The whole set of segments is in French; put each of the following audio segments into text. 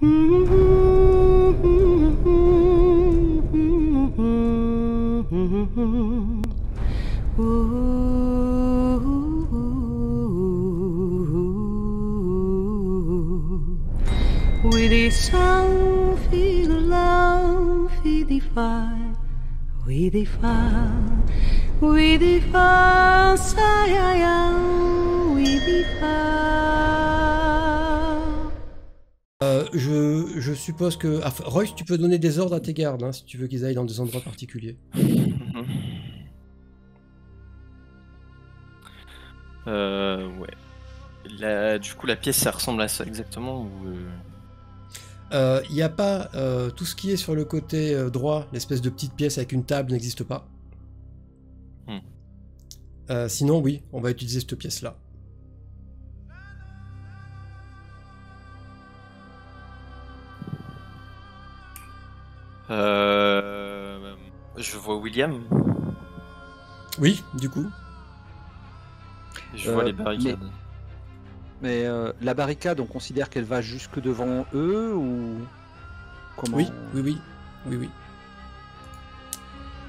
We descend, we love, we defy, we defy, we defy, we defy. Je suppose que... Ah, Royce, tu peux donner des ordres à tes gardes, hein, si tu veux qu'ils aillent dans des endroits particuliers. Ouais. Du coup, la pièce, ça ressemble à ça exactement ou Il n'y a pas... tout ce qui est sur le côté droit, l'espèce de petite pièce avec une table n'existe pas. Sinon, oui, on va utiliser cette pièce-là. Je vois William. Oui, du coup. Je vois les barricades. Mais la barricade, on considère qu'elle va jusque devant eux ou comment? Oui, oui, oui, oui, oui.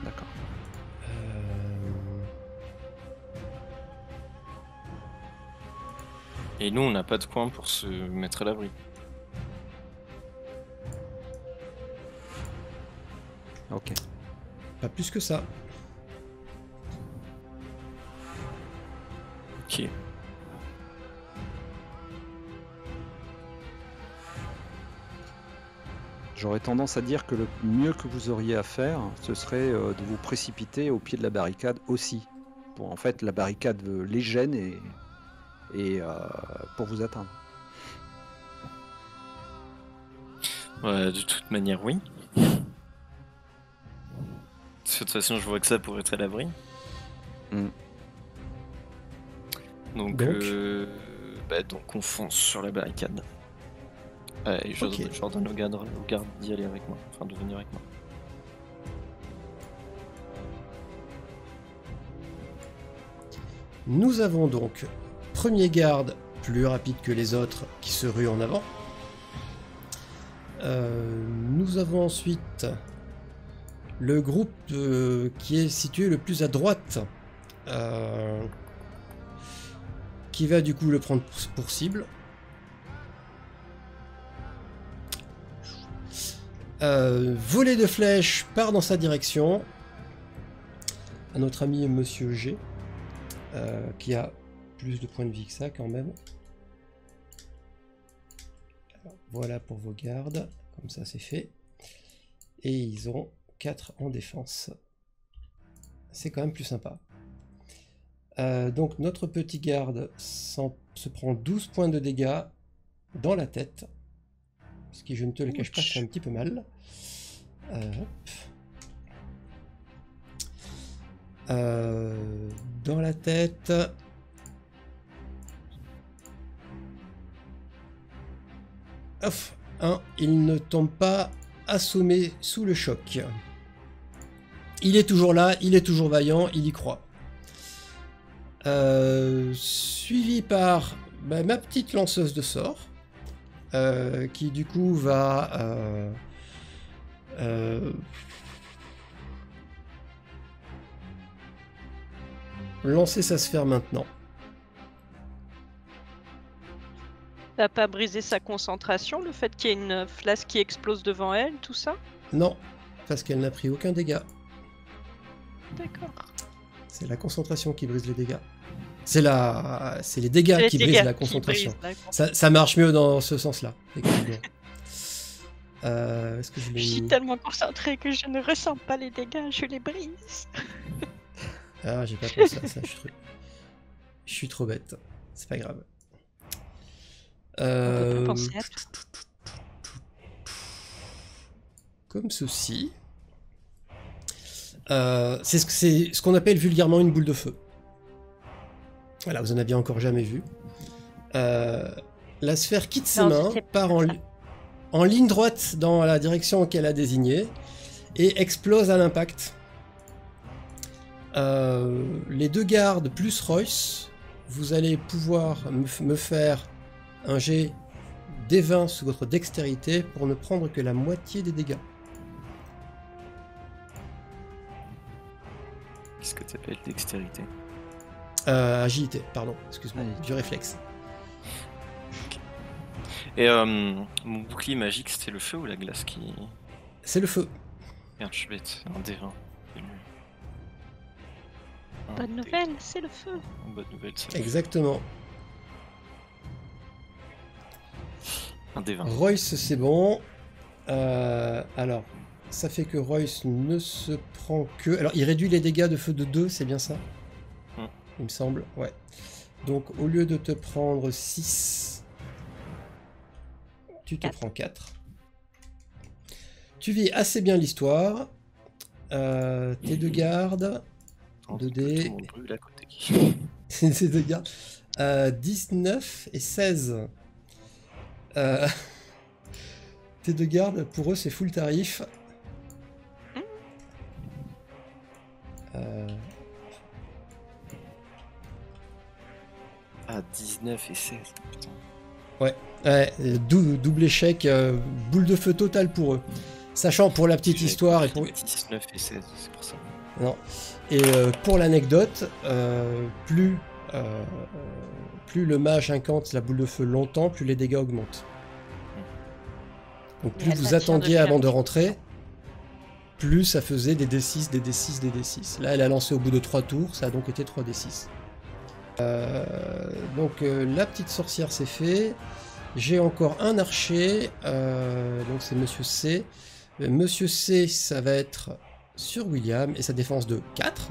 D'accord. Et nous, on n'a pas de coin pour se mettre à l'abri. Ok. Pas plus que ça. Ok. J'aurais tendance à dire que le mieux que vous auriez à faire, ce serait de vous précipiter au pied de la barricade aussi. Pour en fait, la barricade les gêne et pour vous atteindre. Ouais, de toute manière, oui. De toute façon, je vois que ça pour être à l'abri. Donc on fonce sur la barricade. Et j'ordonne aux gardes d'y aller avec moi, enfin de venir avec moi. Nous avons donc premier garde plus rapide que les autres qui se rue en avant. Nous avons ensuite le groupe qui est situé le plus à droite, qui va du coup le prendre pour cible. Volet de flèches part dans sa direction à notre ami Monsieur G, qui a plus de points de vie que ça quand même. Alors, voilà pour vos gardes, comme ça c'est fait. Et ils ont 4 en défense. C'est quand même plus sympa. Donc notre petit garde se prend 12 points de dégâts dans la tête. Ce qui, je ne te le cache pas, fait un petit peu mal. Dans la tête. Ouf, il ne tombe pas assommé sous le choc. Il est toujours là, il est toujours vaillant, il y croit. Suivi par ma petite lanceuse de sorts. Qui du coup va lancer sa sphère maintenant. T'as pas brisé sa concentration, le fait qu'il y ait une flasque qui explose devant elle, tout ça? Non, parce qu'elle n'a pris aucun dégât. D'accord. C'est la concentration qui brise les dégâts. C'est les dégâts qui brisent la concentration. Ça marche mieux dans ce sens-là. Est-ce que je suis tellement concentré que je ne ressens pas les dégâts, je les brise. Ah, j'ai pas pensé à ça. Je suis trop bête. C'est pas grave. On peut penser à comme ceci. C'est ce qu'on appelle vulgairement une boule de feu. Voilà, vous en aviez encore jamais vu. La sphère quitte ses mains, part en ligne droite dans la direction qu'elle a désignée et explose à l'impact. Les deux gardes plus Royce, vous allez pouvoir me faire un jet D20 sous votre dextérité pour ne prendre que la moitié des dégâts. Qu'est-ce que tu appelles dextérité? Agilité, pardon, excuse-moi, du réflexe. Et mon bouclier magique, c'était le feu ou la glace qui... C'est le feu. Merde, je suis bête, un D20. Bonne nouvelle, c'est le feu. Bonne nouvelle, c'est Exactement. un D20. Royce, c'est bon. Alors, ça fait que Royce ne se prend que... Alors, il réduit les dégâts de feu de 2, c'est bien ça? Il me semble, ouais. Donc, au lieu de te prendre 6, tu te prends 4. Tu vis assez bien l'histoire. Tes deux gardes... 2D. Ces deux gardes. 19 et 16. Tes deux gardes, pour eux, c'est full tarif. Ah, 19 et 16. Putain. Ouais, double échec, boule de feu totale pour eux. Sachant pour la petite histoire et pour... 19 et 16, c'est pour ça. Non. Et pour l'anecdote, plus le mage incante la boule de feu longtemps, plus les dégâts augmentent. Donc plus vous attendiez avant de rentrer, plus ça faisait des D6, des D6, des D6. Là, elle a lancé au bout de 3 tours, ça a donc été 3 D6. Donc la petite sorcière c'est fait. J'ai encore un archer, donc c'est Monsieur C. Monsieur C, ça va être sur William et sa défense de 4.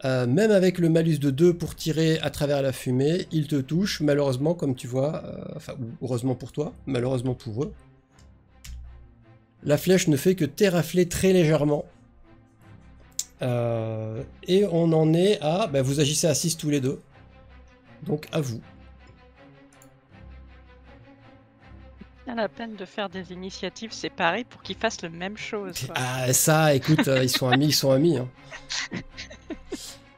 Même avec le malus de 2 pour tirer à travers la fumée, il te touche, malheureusement, comme tu vois, enfin, heureusement pour toi, malheureusement pour eux. La flèche ne fait que t'érafler très légèrement. Et on en est à... Bah, vous agissez à 6 tous les deux. Donc à vous. Bien la peine de faire des initiatives séparées pour qu'ils fassent la même chose. Quoi. Ah ça, écoute, ils sont amis. Hein.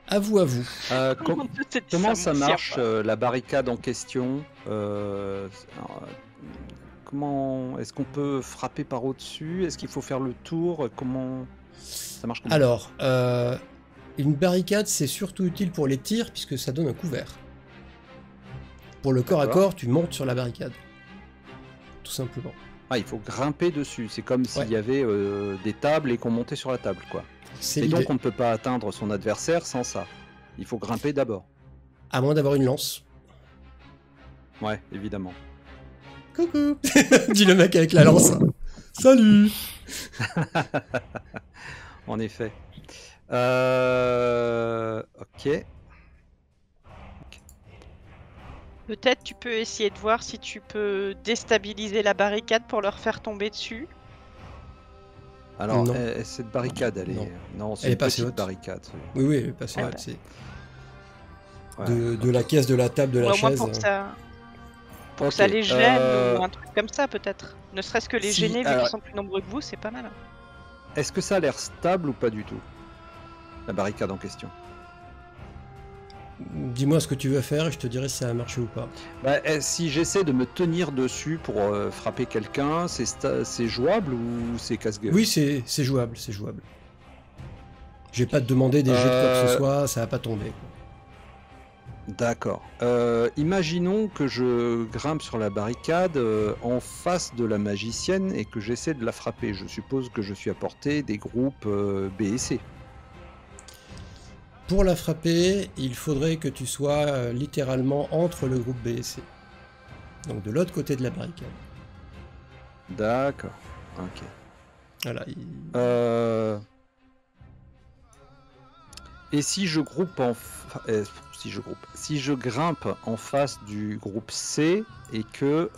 À vous, à vous. Comment ça marche la barricade en question comment est-ce qu'on peut frapper par au-dessus? Est-ce qu'il faut faire le tour? Comment ça marche? Alors, une barricade, c'est surtout utile pour les tirs puisque ça donne un couvert. Pour le corps à corps, tu montes sur la barricade. Tout simplement. Ah, il faut grimper dessus. C'est comme s'il y avait des tables et qu'on montait sur la table, quoi. Et donc on ne peut pas atteindre son adversaire sans ça. Il faut grimper d'abord. À moins d'avoir une lance. Ouais, évidemment. Coucou dit le mec avec la lance. Salut. En effet. Ok. Peut-être tu peux essayer de voir si tu peux déstabiliser la barricade pour leur faire tomber dessus. Alors, cette barricade, elle est... Non, c'est une petite barricade. Oui, elle est passée haute. De la caisse, de la table, de la chaise. Pour que ça les gêne ou un truc comme ça, peut-être. Ne serait-ce que les gêner, vu qu'ils sont plus nombreux que vous, c'est pas mal. Est-ce que ça a l'air stable ou pas du tout? La barricade en question. Dis-moi ce que tu veux faire et je te dirai si ça a marché ou pas. Bah, si j'essaie de me tenir dessus pour frapper quelqu'un, c'est jouable ou c'est casse-gueule? Oui, c'est jouable, c'est jouable. Je vais pas te demander des jets de quoi que ce soit, ça va pas tomber. D'accord. Imaginons que je grimpe sur la barricade en face de la magicienne et que j'essaie de la frapper. Je suppose que je suis à portée des groupes B et C. Pour la frapper, il faudrait que tu sois littéralement entre le groupe B et C. Donc de l'autre côté de la barricade. D'accord. Ok. Voilà. Et si je groupe si je grimpe en face du groupe C et que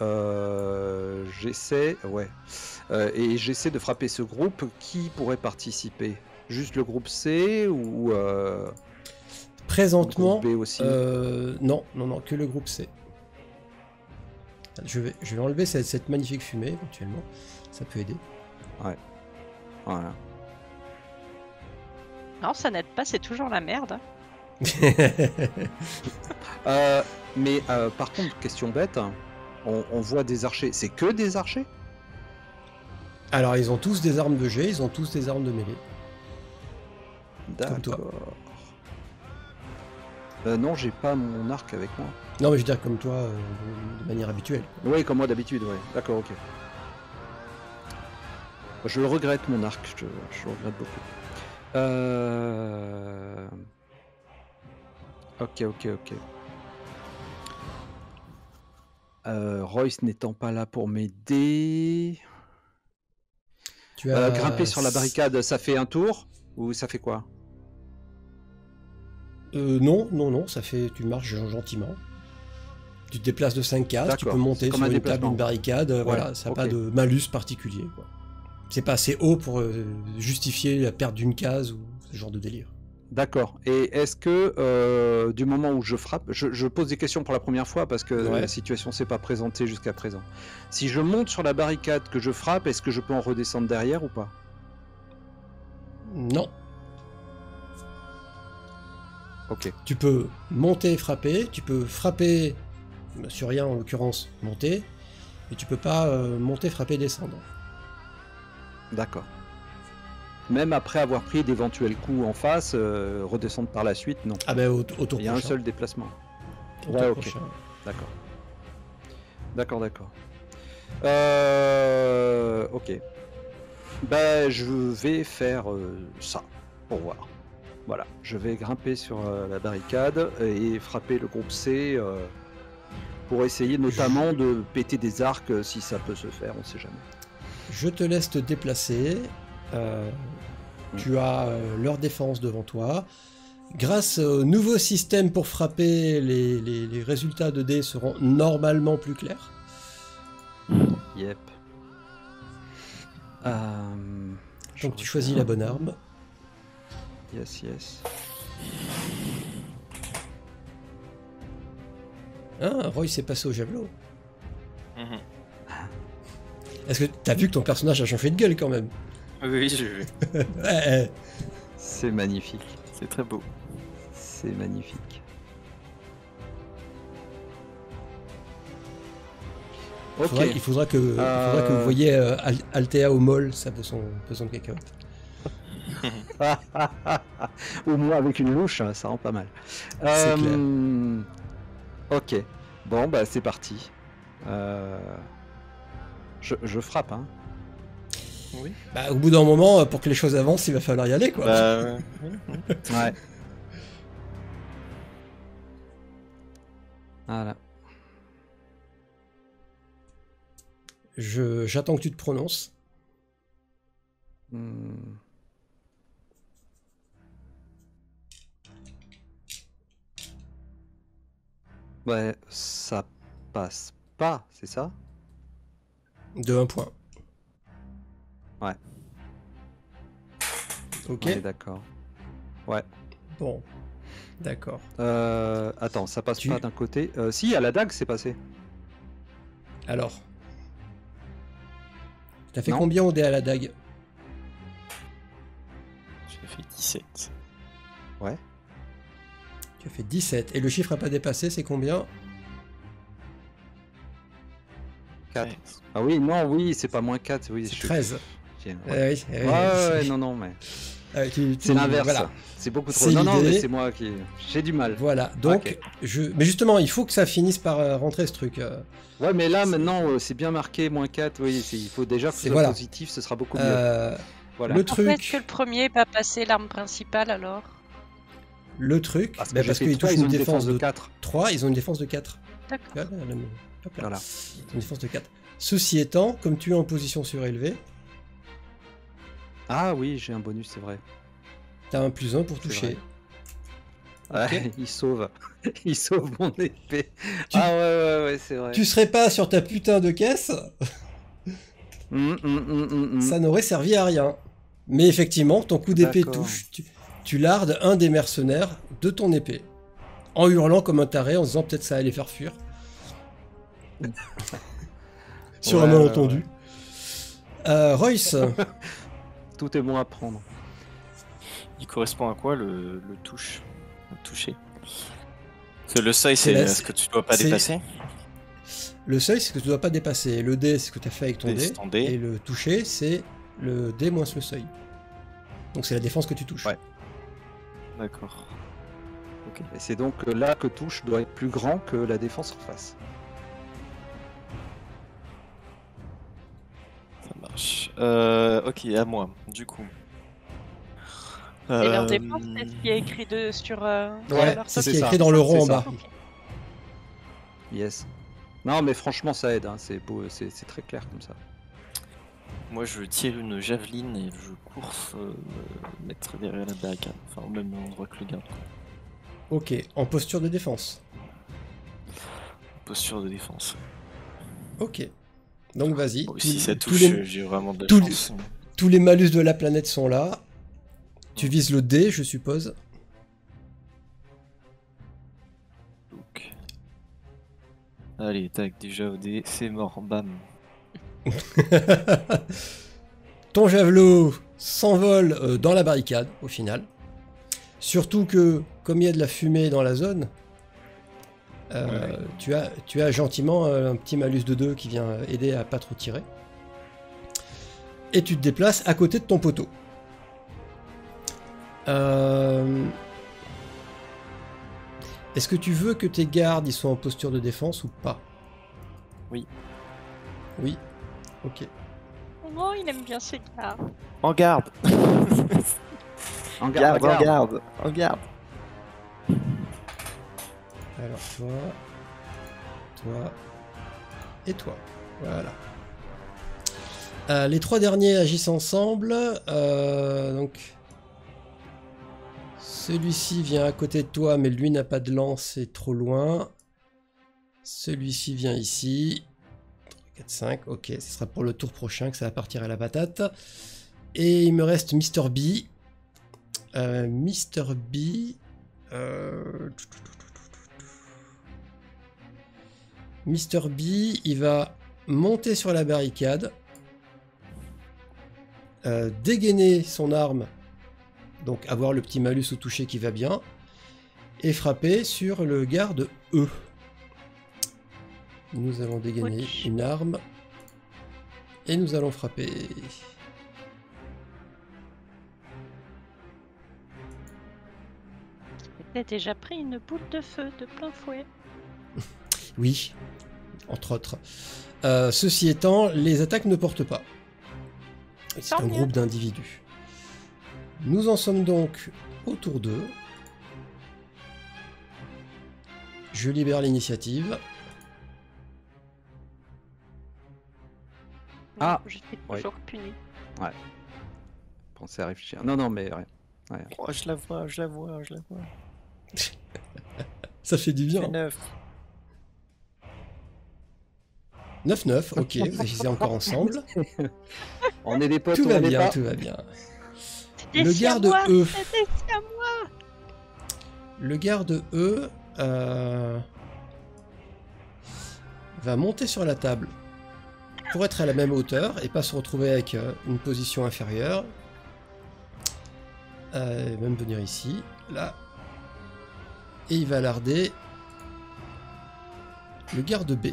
j'essaie de frapper ce groupe, qui pourrait participer? Juste le groupe C ou présentement, le groupe B aussi? non, que le groupe C. Je vais enlever cette magnifique fumée éventuellement, ça peut aider. Ouais. Voilà. Non, ça n'aide pas, c'est toujours la merde. Mais par contre, question bête, on voit des archers. C'est que des archers? Alors, ils ont tous des armes de jet, ils ont tous des armes de mêlée. Comme toi. Non, j'ai pas mon arc avec moi. Non, mais je veux dire comme toi, de manière habituelle. Oui, comme moi d'habitude, ouais. D'accord, ok. Je le regrette, mon arc, je le regrette beaucoup. Ok. Royce n'étant pas là pour m'aider... Tu as... grimper sur la barricade, ça fait un tour? Ou ça fait quoi? Non, ça fait... Tu marches gentiment. Tu te déplaces de 5 cases, tu peux monter sur une table, une barricade, voilà, ça n'a pas de malus particulier, quoi. C'est pas assez haut pour justifier la perte d'une case ou ce genre de délire. D'accord. Et est-ce que du moment où je frappe, je pose des questions pour la première fois parce que la situation s'est pas présentée jusqu'à présent. Si je monte sur la barricade que je frappe, est-ce que je peux en redescendre derrière ou pas? Non. Ok. Tu peux monter et frapper, tu peux frapper sur rien en l'occurrence monter, et tu peux pas monter, frapper, descendre. D'accord. Même après avoir pris d'éventuels coups en face, redescendre par la suite, non. Ah ben au tour prochain. Il y a un seul déplacement. Ouais, ok. D'accord. Ok. Ben, je vais faire ça, pour voir. Voilà, je vais grimper sur la barricade et frapper le groupe C pour essayer notamment de péter des arcs si ça peut se faire, on sait jamais. Je te laisse te déplacer. Tu as leur défense devant toi. Grâce au nouveau système pour frapper, les résultats de dés seront normalement plus clairs. Yep. Donc tu choisis la bonne arme. Yes. Ah, Roy s'est passé au javelot. Est-ce que t'as vu que ton personnage a changé de gueule quand même? Oui, j'ai vu. Ouais. C'est magnifique. C'est très beau. C'est magnifique. Ok. Il faudra que vous voyez Althea au mall, ça peut son cacahuète. Ou moi avec une louche, ça rend pas mal. C'est clair. Ok. Bon, bah c'est parti. Je frappe, hein. Oui. Bah, au bout d'un moment, pour que les choses avancent, il va falloir y aller, quoi. Ouais. Voilà. J'attends que tu te prononces. Ouais, ça passe pas, c'est ça? De 1 point. Ouais. Ok. Ouais, d'accord. Ouais. Bon. D'accord. Attends, ça passe pas d'un côté. Si, à la dague, c'est passé. Alors. T'as fait combien au dé à la dague? J'ai fait 17. Ouais. Tu as fait 17. Et le chiffre à pas dépassé, c'est combien? 4. Ah oui, non, oui, c'est pas moins 4. Oui, c'est 13. Ouais, non, mais... c'est l'inverse. Voilà. C'est beaucoup trop. Non, mais c'est moi qui... J'ai du mal. Voilà, donc... Mais justement, il faut que ça finisse par rentrer ce truc. Ouais, mais là, maintenant, c'est bien marqué, moins 4. Oui, il faut déjà que ce soit positif, ce sera beaucoup mieux. Voilà. Le truc... Est-ce que le premier va passer l'arme principale, alors? Le truc... Parce qu'ils touchent une défense de 4. 3, ils ont une défense de 4. D'accord. Voilà. Ils ont une défense de 4. Ceci étant, comme tu es en position surélevée... Ah oui, j'ai un bonus, c'est vrai. T'as un +1 pour toucher. Ouais, il sauve. Il sauve mon épée. Ouais, c'est vrai. Tu serais pas sur ta putain de caisse, ça n'aurait servi à rien. Mais effectivement, ton coup d'épée touche. Tu lardes un des mercenaires de ton épée. En hurlant comme un taré, en disant peut-être ça allait faire fuir. Sur un malentendu. Royce. Tout est bon à prendre. Il correspond à quoi le touche? toucher. Parce que le seuil, c'est ce que tu dois pas dépasser. Le seuil, c'est ce que tu dois pas dépasser. Le dé, c'est ce que tu as fait avec ton dé. Et le toucher, c'est le dé moins le seuil. Donc c'est la défense que tu touches. Ouais. D'accord. Ok. Et c'est donc là que touche doit être plus grand que la défense en face. Ça marche. Ok, à moi, du coup. Et leur défense, c'est ce qui est écrit sur... ouais, c'est ce qui est écrit dans le rond en bas. Okay. Yes. Non, mais franchement, ça aide. Hein. C'est beau, c'est très clair comme ça. Moi, je tire une javeline et je cours me mettre derrière la barricade. Enfin, au même endroit que le garde. Ok, en posture de défense. Posture de défense. Ok. Donc vas-y. Bon, si ça touche, j'ai vraiment de la chance. Tous les malus de la planète sont là. Tu vises le dé, je suppose. Donc. Allez, tac, déjà au dé, c'est mort, bam. Ton javelot s'envole dans la barricade, au final. Surtout que, comme il y a de la fumée dans la zone, tu as gentiment un petit malus de 2 qui vient aider à pas trop tirer. Et tu te déplaces à côté de ton poteau. Est-ce que tu veux que tes gardes ils soient en posture de défense ou pas? Oui. Oui. Ok. Oh, il aime bien ses gardes. En garde. En garde, en garde. En garde. Alors toi et toi. Voilà. Les trois derniers agissent ensemble. Donc celui-ci vient à côté de toi, mais lui n'a pas de lance, c'est trop loin. Celui-ci vient ici. 4, 5, ok, ce sera pour le tour prochain que ça va partir à la patate. Et il me reste Mr. B. Mr. B. Mr. B, il va monter sur la barricade, dégainer son arme, donc avoir le petit malus au toucher qui va bien, et frapper sur le garde E. Nous allons dégainer une arme, et nous allons frapper. T'as déjà pris une boule de feu de plein fouet. Oui, entre autres. Ceci étant, les attaques ne portent pas. C'est un groupe d'individus. Nous en sommes donc au tour 2. Je libère l'initiative. Ah, je suis toujours puni. Ouais. Pensez à réfléchir. Non, mais rien. Ouais. Oh, je la vois. Ça fait du bien. 9. 9-9, ok, vous agissez encore ensemble. On est des potes, tout va bien, tout va bien. Le garde E. Le garde E va monter sur la table pour être à la même hauteur et pas se retrouver avec une position inférieure. Il va même venir ici, là. Et il va larder le garde B.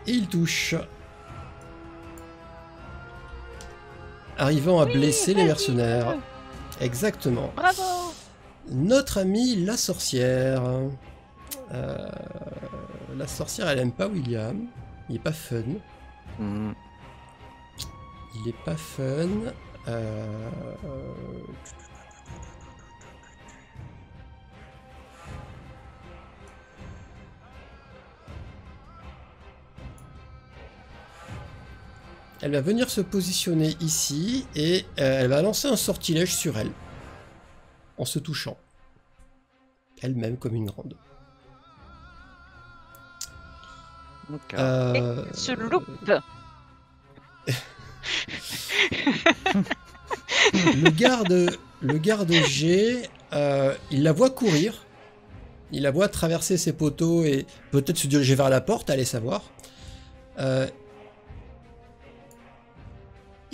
Et il touche. Arrivant à blesser les mercenaires. Exactement. Bravo. Notre amie la sorcière. La sorcière, elle aime pas William. Il est pas fun. Il est pas fun. Elle va venir se positionner ici et elle va lancer un sortilège sur elle en se touchant elle-même comme une grande. Et se loupe. le garde G, il la voit courir, il la voit traverser ses poteaux et peut-être se diriger vers la porte, allez savoir.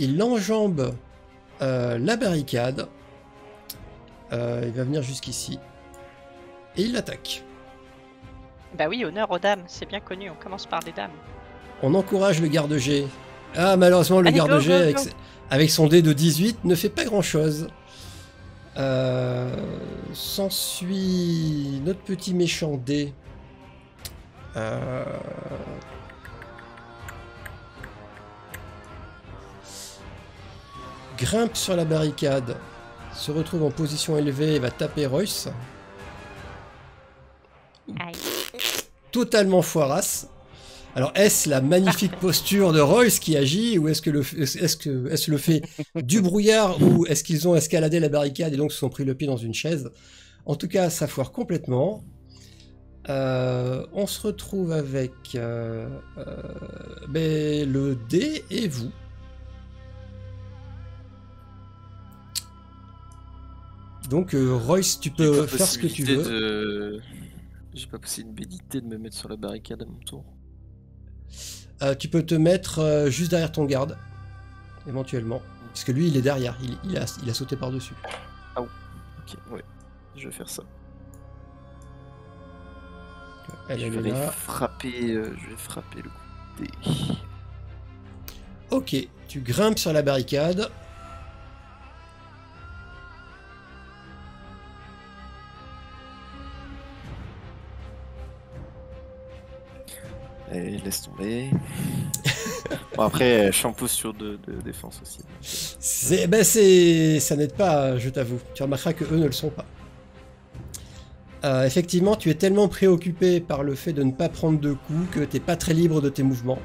Il enjambe la barricade. Il va venir jusqu'ici. Et il l'attaque. Bah oui, honneur aux dames, c'est bien connu, on commence par les dames. On encourage le garde-G. Ah, malheureusement, le garde-G, avec son dé de 18, ne fait pas grand-chose. S'ensuit notre petit méchant dé. Grimpe sur la barricade, se retrouve en position élevée et va taper Royce. Aïe. Totalement foirasse. Alors, est-ce la magnifique posture de Royce qui agit, ou est-ce le fait du brouillard, ou est-ce qu'ils ont escaladé la barricade et donc se sont pris le pied dans une chaise? En tout cas, ça foire complètement. On se retrouve avec le dé et vous. Donc, Royce, tu peux faire ce que tu veux. J'ai pas possibilité de me mettre sur la barricade à mon tour. Tu peux te mettre juste derrière ton garde, éventuellement. Parce que lui, il est derrière, il a sauté par-dessus. Ah oui, ok, ouais, je vais faire ça. Je vais frapper le coup de dé. Ok, tu grimpes sur la barricade. Et laisse tomber. Bon, après, je suis en posture de défense aussi. Ça n'aide pas, je t'avoue. Tu remarqueras que eux ne le sont pas. Effectivement, tu es tellement préoccupé par le fait de ne pas prendre de coups que tu n'es pas très libre de tes mouvements.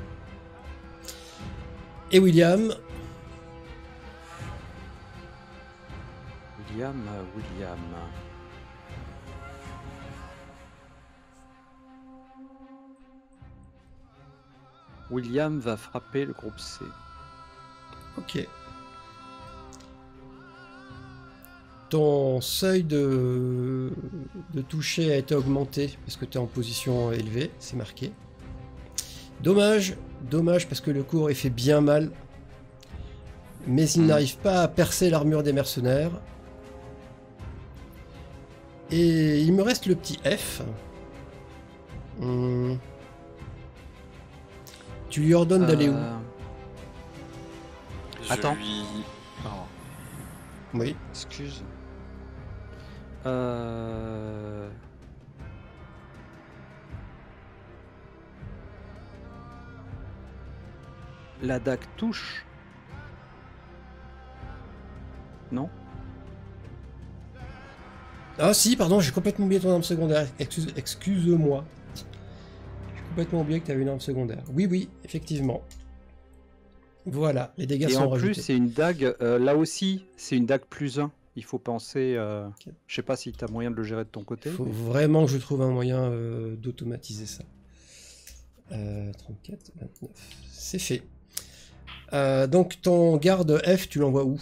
Et William. William va frapper le groupe C. Ok. Ton seuil de toucher a été augmenté parce que tu es en position élevée, c'est marqué. Dommage parce que le coup aurait fait bien mal. Mais il n'arrive pas à percer l'armure des mercenaires. Et il me reste le petit F. Tu lui ordonnes d'aller où? Attends. Oh. Oui. Excuse. La dague touche? Non? Ah si, pardon, j'ai complètement oublié ton arme secondaire. Excuse-moi. J'ai complètement oublié que tu avais une arme secondaire. Oui, effectivement. Voilà, les dégâts sont rajoutés. Et en plus, c'est une dague, là aussi, c'est une dague +1. Il faut penser, Okay. Je sais pas si tu as moyen de le gérer de ton côté. Il faut vraiment que je trouve un moyen d'automatiser ça. 34, 29, c'est fait. Donc ton garde F, tu l'envoies où?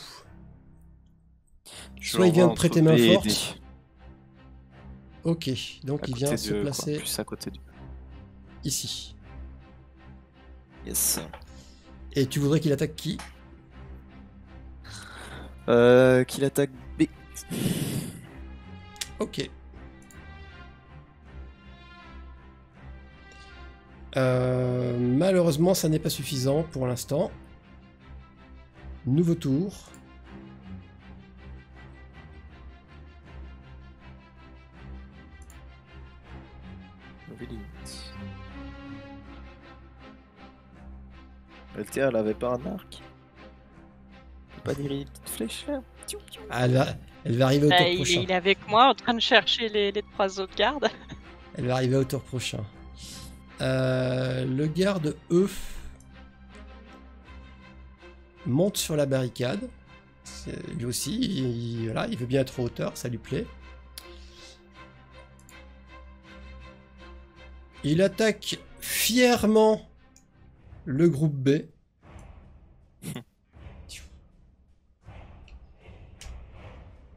Soit il vient de prêter main forte. Ok, donc il vient se placer plus à côté d'eux. Ici. Yes. Et tu voudrais qu'il attaque qui? Qu'il attaque B. Ok. Malheureusement, ça n'est pas suffisant pour l'instant. Nouveau tour. Althea, elle avait pas un arc? Pas des petites flèches là? Ah, elle va arriver au tour prochain. Il est avec moi en train de chercher les 3 autres gardes. Elle va arriver au tour prochain. Le garde E monte sur la barricade. Lui aussi, il veut bien être en hauteur, ça lui plaît. Il attaque fièrement le groupe B.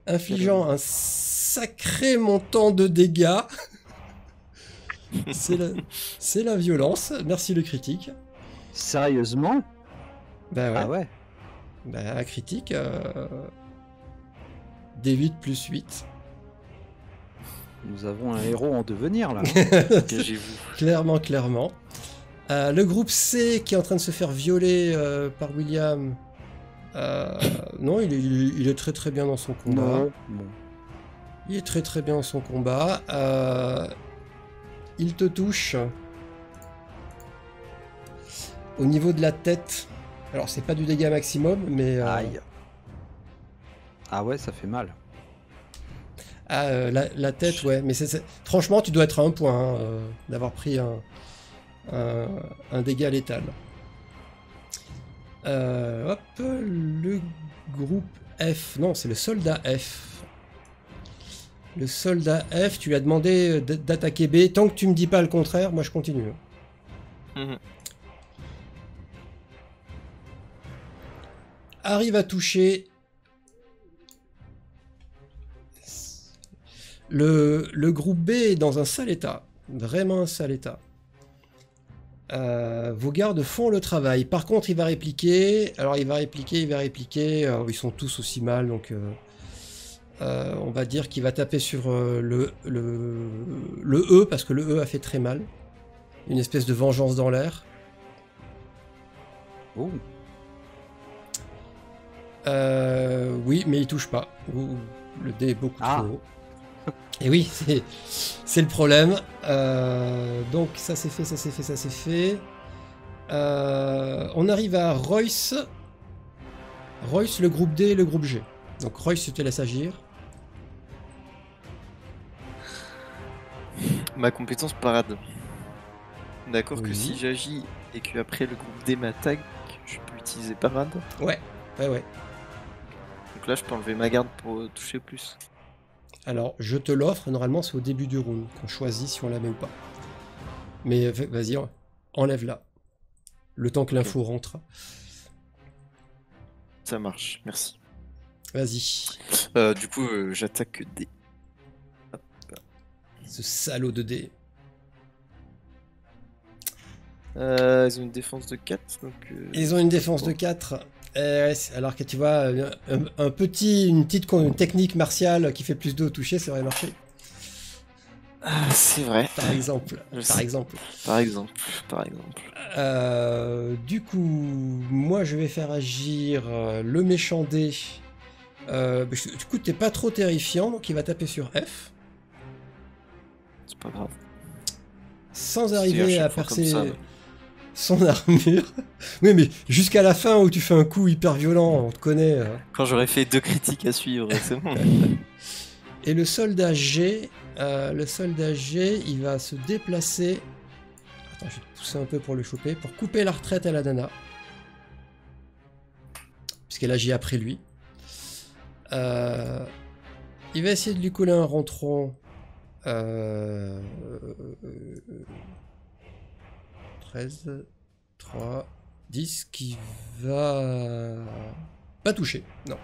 Infligeant un sacré montant de dégâts. C'est la violence. Merci le critique. Sérieusement? Bah ouais. Ah ouais. Bah critique. D8 plus 8. Nous avons un héros en devenir là. Engagez-vous. Clairement, clairement. Le groupe C qui est en train de se faire violer par William. Non, il est très très bien dans son combat. Non. Bon. Il est très très bien dans son combat. Il te touche. Au niveau de la tête. Alors c'est pas du dégât maximum, mais... Aïe. Ah ouais, ça fait mal. La tête, ouais. Mais franchement, tu dois être à un point d'avoir pris un dégât létal. Hop, le groupe F. Non, c'est le soldat F. Le soldat F, tu lui as demandé d'attaquer B. Tant que tu me dis pas le contraire, moi je continue. Arrive à toucher le groupe B est dans un sale état, vraiment un sale état. Vos gardes font le travail. Par contre, il va répliquer. Alors, il va répliquer. Alors, ils sont tous aussi mal, donc on va dire qu'il va taper sur le E, parce que le E a fait très mal. Une espèce de vengeance dans l'air. Oh. Oui, mais il touche pas. Le dé est beaucoup trop haut. Et oui, c'est le problème. Donc ça c'est fait. On arrive à Royce. Royce, le groupe D et le groupe G. Donc Royce, tu te laisses agir. Ma compétence parade. D'accord, Oui. que si j'agis et que après le groupe D m'attaque, je peux utiliser parade. Ouais. Donc là, je peux enlever ma garde pour toucher plus. Alors, je te l'offre. Normalement, c'est au début du round qu'on choisit si on la met ou pas. Mais vas-y, enlève-la. Le temps que l'info rentre. Ça marche, merci. Vas-y. Du coup, j'attaque D. Ce salaud de dé. Ils ont une défense de 4. Donc, Ils ont une défense de 4. Alors que tu vois, une petite technique martiale qui fait plus de au toucher, ça aurait marché. C'est vrai. Par exemple. Du coup, moi je vais faire agir le méchant D. Du coup, t'es pas trop terrifiant, donc il va taper sur F. C'est pas grave. Sans arriver à percer ça, son armure. Oui, mais jusqu'à la fin où tu fais un coup hyper violent, on te connaît. Quand j'aurais fait 2 critiques à suivre, c'est bon. Et le soldat G, il va se déplacer. Attends, je vais te pousser un peu pour le choper, pour couper la retraite à la nana. Puisqu'elle agit après lui. Il va essayer de lui coller un rentron. 13, 3, 10, qui va pas toucher. Non.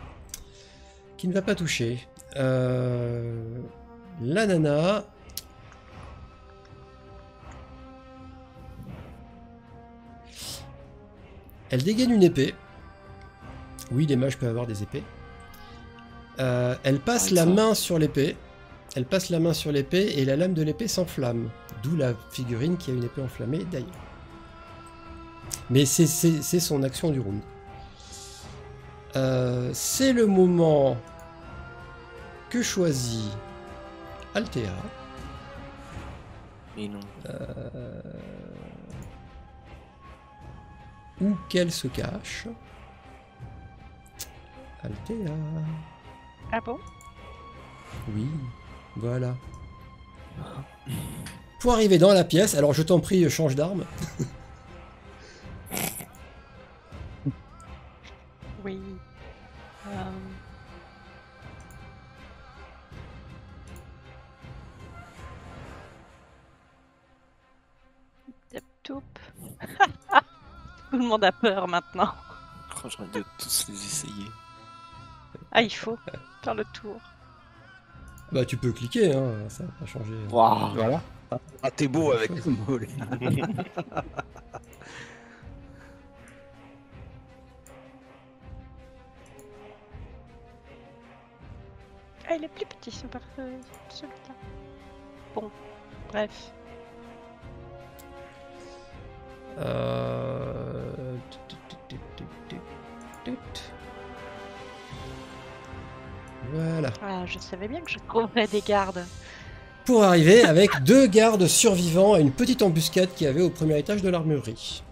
Qui ne va pas toucher. La nana. Elle dégaine une épée. Oui, les mages peuvent avoir des épées. Elle passe la main sur l'épée. Et la lame de l'épée s'enflamme. D'où la figurine qui a une épée enflammée d'ailleurs. Mais c'est son action du round. C'est le moment que choisit Altea. Mais non. Où qu'elle se cache. Altea. Ah bon? Oui, voilà. Pour arriver dans la pièce, alors je t'en prie, change d'arme. Oui. Tout le monde a peur maintenant. Oh, j'aurais dû tous les essayer. Ah, il faut faire le tour. Bah tu peux cliquer, hein, ça va pas changer. Waouh. Voilà. Ah, t'es beau avec le mot. Ah, il est plus petit, celui-là. Bon, bref. Voilà. Ah, je savais bien que je trouverais des gardes. Pour arriver avec 2 gardes survivants à une petite embuscade qu'il y avait au premier étage de l'armurerie.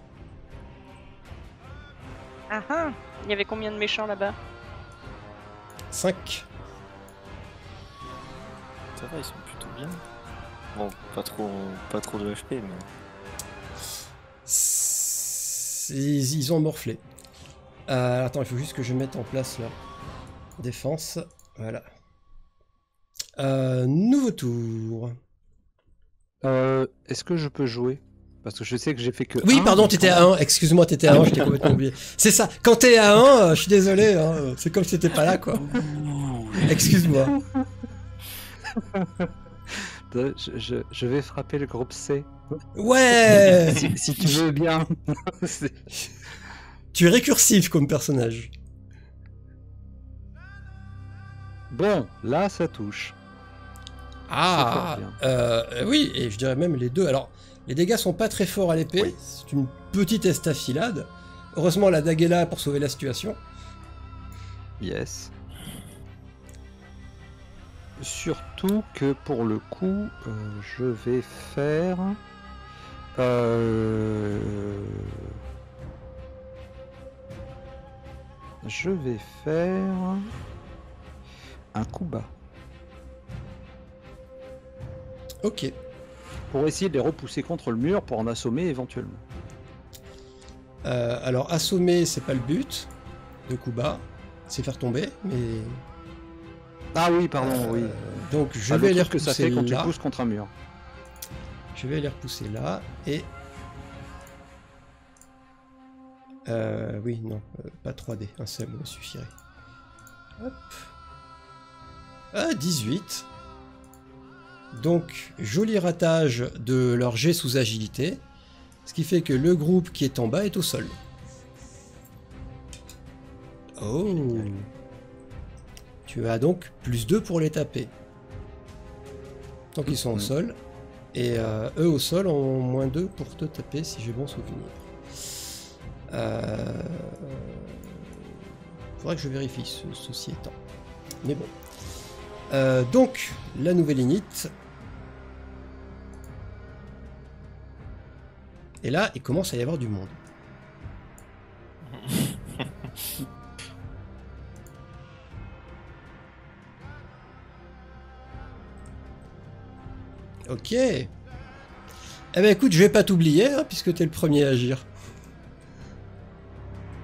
Ah ah. Il y avait combien de méchants là-bas? 5. Ça va, ils sont plutôt bien. Bon, pas trop de HP, mais... Ils ont morflé. Attends, il faut juste que je mette en place leur défense. Voilà. Nouveau tour. Est-ce que je peux jouer? Parce que je sais que j'ai fait que... Oui, pardon, t'étais à 1. Excuse-moi, t'étais à 1, je t'ai complètement oublié. C'est ça, quand t'es à 1, je suis désolé, hein, c'est comme si t'étais pas là, quoi. Excuse-moi. Je vais frapper le groupe C. Ouais. Si tu veux bien. Tu es récursif comme personnage. Bon, là, ça touche. Ah, oui, et je dirais même les deux. Alors, les dégâts sont pas très forts à l'épée. Oui. C'est une petite estafilade. Heureusement, la dague est là pour sauver la situation. Yes. Surtout que pour le coup, je vais faire... Je vais faire... un coup bas. Ok. Pour essayer de les repousser contre le mur pour en assommer éventuellement. Alors assommer, c'est pas le but de coup bas, c'est faire tomber, mais... Ah oui, pardon, oui. Donc je vais les repousser que ça fait quand là. tu pousses contre un mur. Je vais les repousser là, et... oui, non, pas 3D, un seul me suffirait. Hop. 18. Donc, joli ratage de leur jet sous agilité, ce qui fait que le groupe qui est en bas est au sol. Oh. Tu as donc plus 2 pour les taper. Donc ils sont au sol, et eux au sol ont moins 2 pour te taper si j'ai bon souvenir. Faudrait que je vérifie ceci étant. Mais bon. Donc, la nouvelle init. Et là, il commence à y avoir du monde. Ok. Eh ben écoute, je vais pas t'oublier, hein, puisque t'es le premier à agir.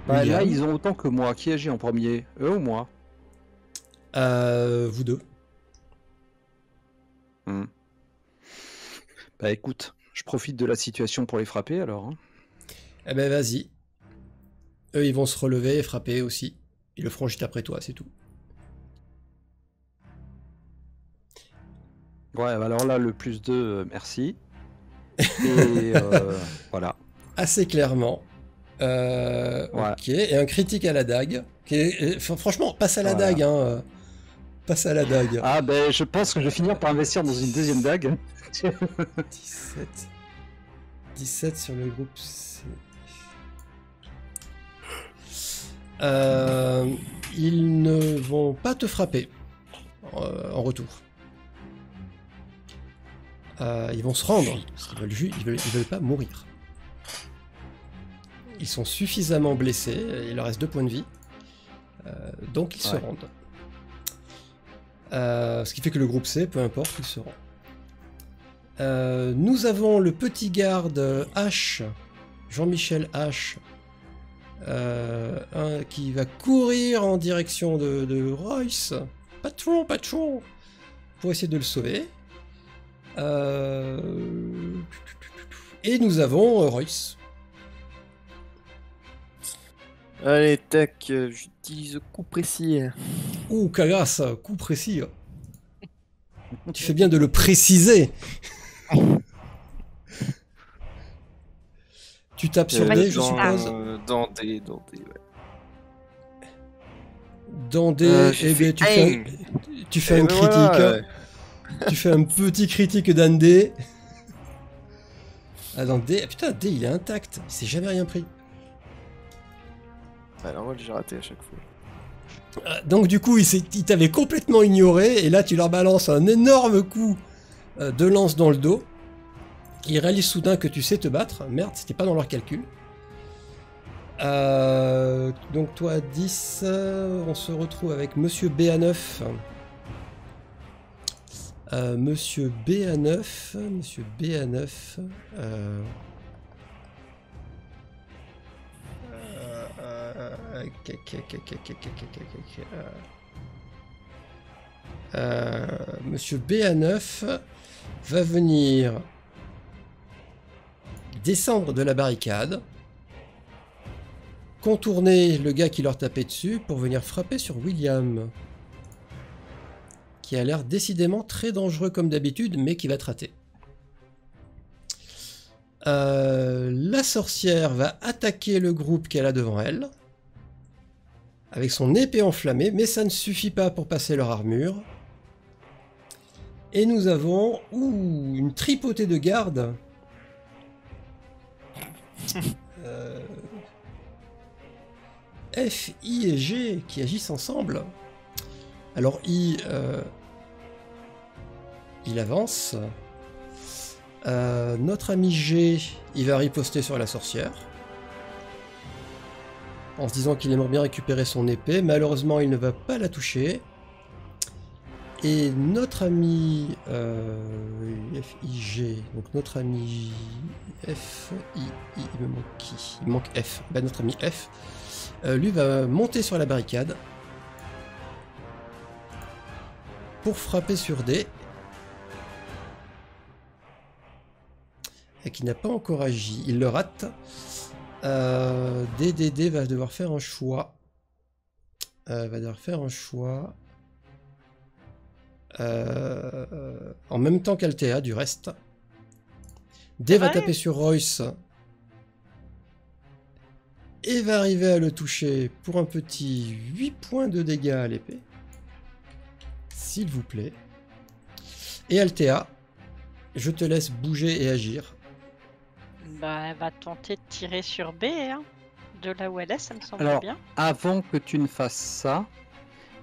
Bah, là, ils ont autant que moi. Qui agit en premier? Eux ou moi? Vous deux. Bah écoute, je profite de la situation pour les frapper alors. Hein. Eh ben vas-y. Eux ils vont se relever et frapper aussi. Ils le feront juste après toi, c'est tout. Ouais, alors là le plus 2, merci. Et voilà. Assez clairement. Ouais. Ok, et un critique à la dague. Franchement, passe à la dague, hein. Passe à la dague. Ah ben je pense que je vais finir par investir dans une deuxième dague. 17 sur le groupe C. Ils ne vont pas te frapper en retour. Ils vont se rendre. Ils veulent pas mourir. Ils sont suffisamment blessés. Il leur reste 2 points de vie. Donc ils se rendent. Ce qui fait que le groupe C, peu importe, ils se rend. Nous avons le petit garde H, Jean-Michel H, qui va courir en direction de Royce. Patron, pour essayer de le sauver. Et nous avons Royce. Allez, tac, j'utilise coup précis. Ouh, cagasse, coup précis. Tu fais bien de le préciser. Tu tapes sur D, je suppose. Dans D, ouais. Dans D, tu fais un critique. Tu fais un petit critique d'un dé. Ah non, dé... Putain, dé, il est intact. Il s'est jamais rien pris. Alors moi, j'ai raté à chaque fois. Donc du coup, il t'avait complètement ignoré, et là tu leur balances un énorme coup de lance dans le dos. Ils réalisent soudain que tu sais te battre. Merde, c'était pas dans leur calcul. Donc toi à 10, on se retrouve avec Monsieur B à 9. Monsieur B à 9. Monsieur B à 9. Monsieur B à 9 va venir descendre de la barricade, contourner le gars qui leur tapait dessus pour venir frapper sur William, qui a l'air décidément très dangereux comme d'habitude, mais qui va te rater. La sorcière va attaquer le groupe qu'elle a devant elle, avec son épée enflammée, mais ça ne suffit pas pour passer leur armure. Et nous avons une tripotée de gardes. F, I et G qui agissent ensemble. Alors I, il avance. Notre ami G, il va riposter sur la sorcière. En se disant qu'il aimerait bien récupérer son épée. Malheureusement, il ne va pas la toucher. Et notre ami F, I, G, donc notre ami F, I, il me manque qui? Il manque F. Ben, notre ami F, lui va monter sur la barricade pour frapper sur D. Et qui n'a pas encore agi. Il le rate. DDD va devoir faire un choix. En même temps qu'Altea, du reste. D va taper sur Royce. Et va arriver à le toucher pour un petit 8 points de dégâts à l'épée. S'il vous plaît. Et Altea, je te laisse bouger et agir. Bah, elle va tenter de tirer sur B, hein. De là où elle est, ça me semble Alors, bien. Avant que tu ne fasses ça,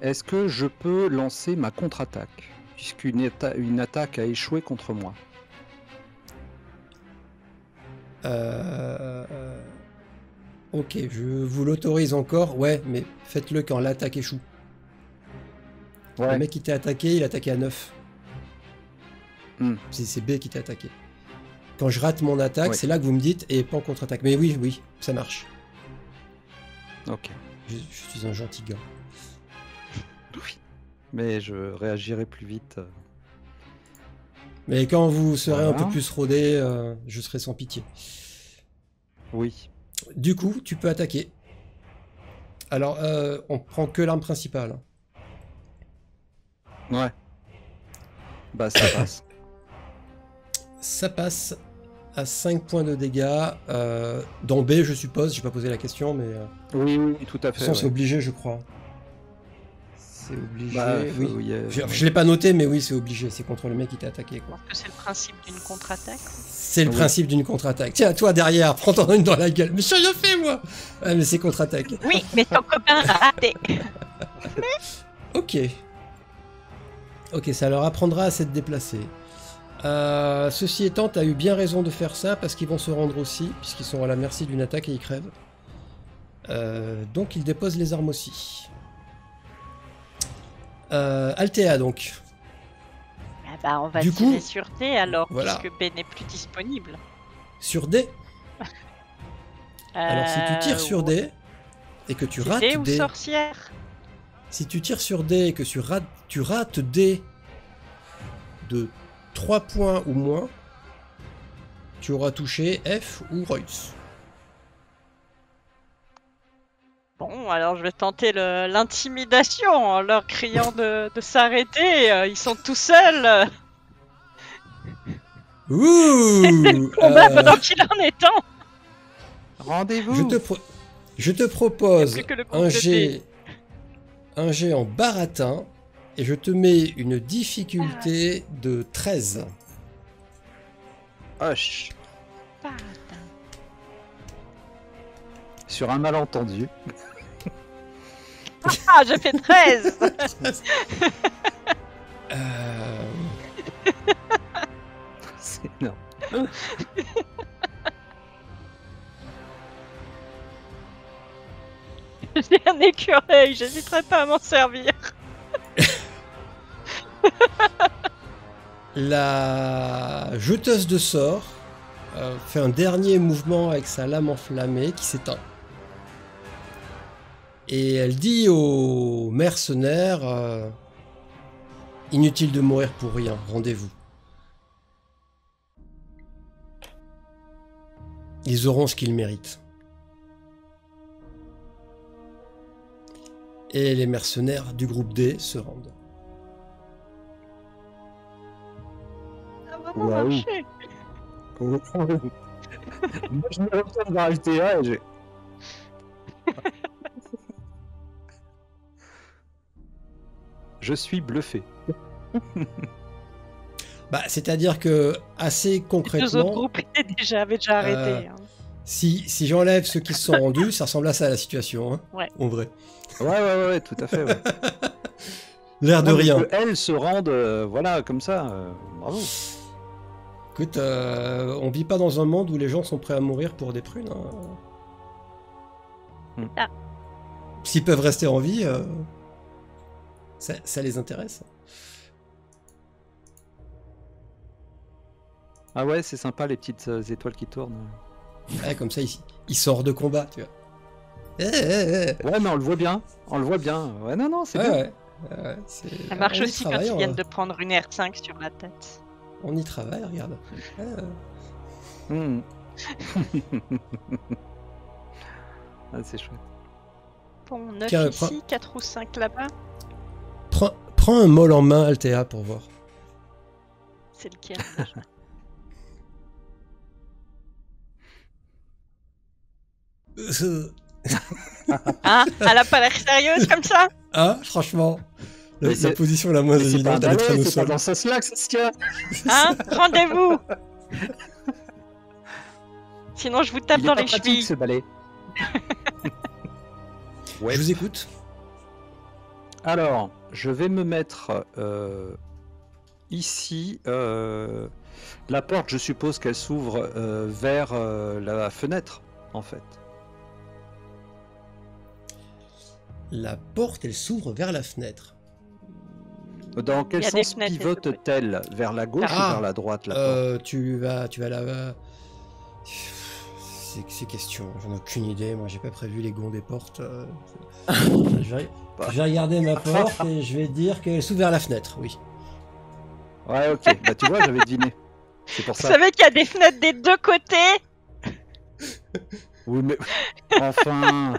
est-ce que je peux lancer ma contre-attaque? Puisqu'une attaque a échoué contre moi. Ok, je vous l'autorise encore. Ouais, mais faites-le quand l'attaque échoue. Ouais. Le mec qui t'a attaqué, il a attaqué à 9. C'est B qui t'a attaqué. Quand je rate mon attaque, c'est là que vous me dites, et pas en contre-attaque. Mais oui, ça marche. Ok. Je suis un gentil gars. Oui. Mais je réagirai plus vite. Mais quand vous serez un peu plus rodé, je serai sans pitié. Oui. Du coup, tu peux attaquer. Alors, on prend que l'arme principale. Ouais. Bah, ça passe. Ça passe à 5 points de dégâts. Dans B, je suppose. J'ai pas posé la question, mais... Oui, tout à fait. C'est obligé, je crois. C'est obligé. Bah, oui. Je l'ai pas noté, mais oui, c'est obligé. C'est contre le mec qui t'a attaqué, quoi. Parce que c'est le principe d'une contre-attaque. C'est le principe d'une contre-attaque. Tiens, toi derrière, prends-en une dans la gueule. Mais j'ai rien fait, moi. Ah, mais c'est contre-attaque. Oui, mais ton copain a raté. Ok. Ok, ça leur apprendra à s'être déplacés. Ceci étant, t'as eu bien raison de faire ça, parce qu'ils vont se rendre aussi, puisqu'ils sont à la merci d'une attaque et ils crèvent. Donc ils déposent les armes aussi. Altea, donc. Ah bah, on va tirer sur D alors, voilà. puisque B n'est plus disponible. Sur D Alors si tu tires sur D, et que tu rates D ou D... sorcière? Si tu tires sur D et que tu rates D de 3 points ou moins, tu auras touché F ou Royce. Bon, alors je vais tenter l'intimidation en leur criant de s'arrêter. Ils sont tout seuls. Ouh Combat pendant qu'il en est temps. Rendez-vous. Je te propose que le un jet en baratin Et je te mets une difficulté de 13. Hush. Putain. Sur un malentendu. Ah, j'ai fait 13. C'est énorme. J'ai un écureuil, j'hésiterai pas à m'en servir. La jeteuse de sorts fait un dernier mouvement avec sa lame enflammée qui s'éteint. Et elle dit aux mercenaires inutile de mourir pour rien, rendez-vous. Ils auront ce qu'ils méritent. Et les mercenaires du groupe D se rendent. Ça va vraiment Waouh. marcher. Moi, je me retourne vers LTA et j'ai... Je suis bluffé. Bah, c'est-à-dire que, assez Les deux autres concrètement, groupes avaient déjà arrêté. Hein. si j'enlève ceux qui se sont rendus, ça ressemble à ça la situation, hein, Ouais. en vrai. Ouais, tout à fait. Ouais. L'air de Non, mais rien. que elles se rendent, voilà, comme ça. Bravo. Écoute, on vit pas dans un monde où les gens sont prêts à mourir pour des prunes. Hein. Ah. S'ils peuvent rester en vie, ça les intéresse. Ah ouais, c'est sympa les petites étoiles qui tournent. Ouais, comme ça, il sort de combat, tu vois. Ouais, mais on le voit bien. On le voit bien. Ouais, non, c'est bien. Ouais, Ça marche on y aussi quand travaille, ils hein. viennent de prendre une R5 sur la tête. On y travaille, regarde. Hmm. Ah, c'est chouette. Bon, 9 Tiens, ici, 4 ou 5 là-bas. Prends un mol en main, Altea, pour voir. C'est lequel déjà? Hein? Elle a pas l'air sérieuse comme ça? Ah, franchement, Mais la c'est- position la moins Mais c'est pas un évidente, elle est très balai, au c'est pas sol. dans ce sens-là que ça se tient. Hein? Rendez-vous! Sinon je vous tape Il est dans pas les pratique, chevilles. ce balai. Ouais. Je vous écoute. Alors, je vais me mettre ici. La porte, je suppose qu'elle s'ouvre vers la fenêtre, en fait. La porte, elle s'ouvre vers la fenêtre. Dans quel Il y a des sens fenêtres des deux pivote-t-elle? Vers la gauche Ah, ou vers la droite, la porte? Tu vas là. C'est question, j'en ai aucune idée. Moi, j'ai pas prévu les gonds des portes. Je vais regarder ma porte et je vais dire qu'elle s'ouvre vers la fenêtre, oui. Ouais, ok. Bah, tu vois, j'avais deviné. C'est pour Vous ça. savez qu'il y a des fenêtres des deux côtés? Oui, mais enfin,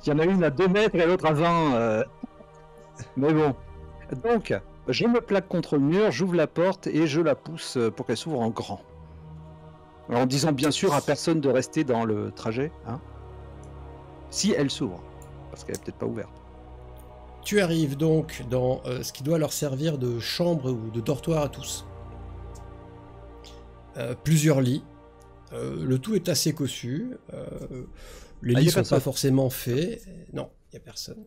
il y en a une à 2 mètres et l'autre à 20. Mais bon. Donc, je me plaque contre le mur, j'ouvre la porte et je la pousse pour qu'elle s'ouvre en grand. Alors, en disant bien sûr à personne de rester dans le trajet, hein. Si elle s'ouvre, parce qu'elle est peut-être pas ouverte. Tu arrives donc dans ce qui doit leur servir de chambre ou de dortoir à tous. Plusieurs lits. Le tout est assez cossu. Les Ah, lits y a sont personne. pas forcément faits. Non, il n'y a personne.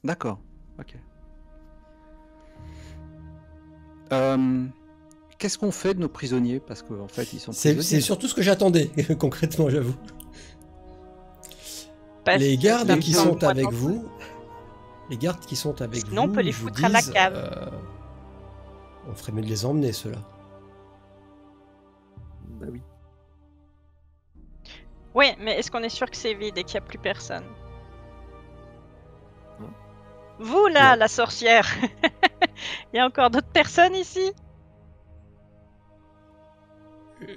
D'accord, ok. Qu'est-ce qu'on fait de nos prisonniers? Parce qu'en fait, ils sont prisonniers. C'est surtout ce que j'attendais, concrètement, j'avoue. Parce Les que gardes ça qui me semble sont pas avec d'entre eux. vous, les gardes qui sont avec Sinon, on vous, peut les vous foutre à la disent, cave. on ferait mieux de les emmener, ceux-là. Bah oui. Oui, mais est-ce qu'on est sûr que c'est vide et qu'il n'y a plus personne? Non. Vous là, Non. la sorcière! Il y a encore d'autres personnes ici?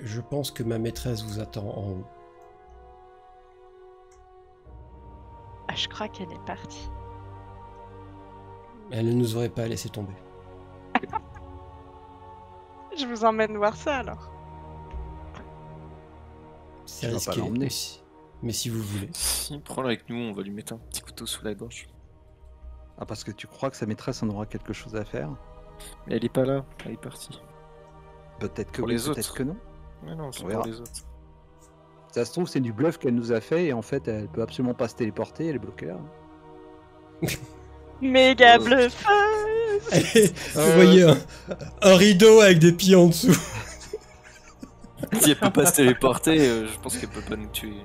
Je pense que ma maîtresse vous attend en haut. Ah, je crois qu'elle est partie. Elle ne nous aurait pas laissé tomber. Je vous emmène voir ça alors. C'est Tu vas pas risqué, l'emmener. mais si vous voulez. Si, prends-le avec nous, on va lui mettre un petit couteau sous la gorge. Ah, parce que tu crois que sa maîtresse en aura quelque chose à faire? Mais elle est pas là, elle est partie. Peut-être que Pour oui, les peut-être autres. que non. Mais non, c'est On verra. pour les autres. Ça se trouve, c'est du bluff qu'elle nous a fait et en fait, elle peut absolument pas se téléporter, elle est bloquée là. Méga bluff. Vous voyez un rideau avec des pieds en dessous. Si elle peut pas se téléporter, je pense qu'elle peut pas nous tuer.